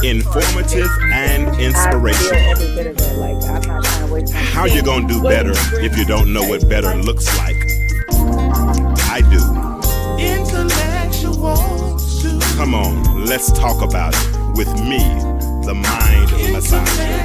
informative and I feel inspirational. every bit of it. Like, I'm not trying to waste my How you gonna do better if you don't know what better looks like? I do. Intellectual stew. Come on, let's talk about it with me, the mind massager.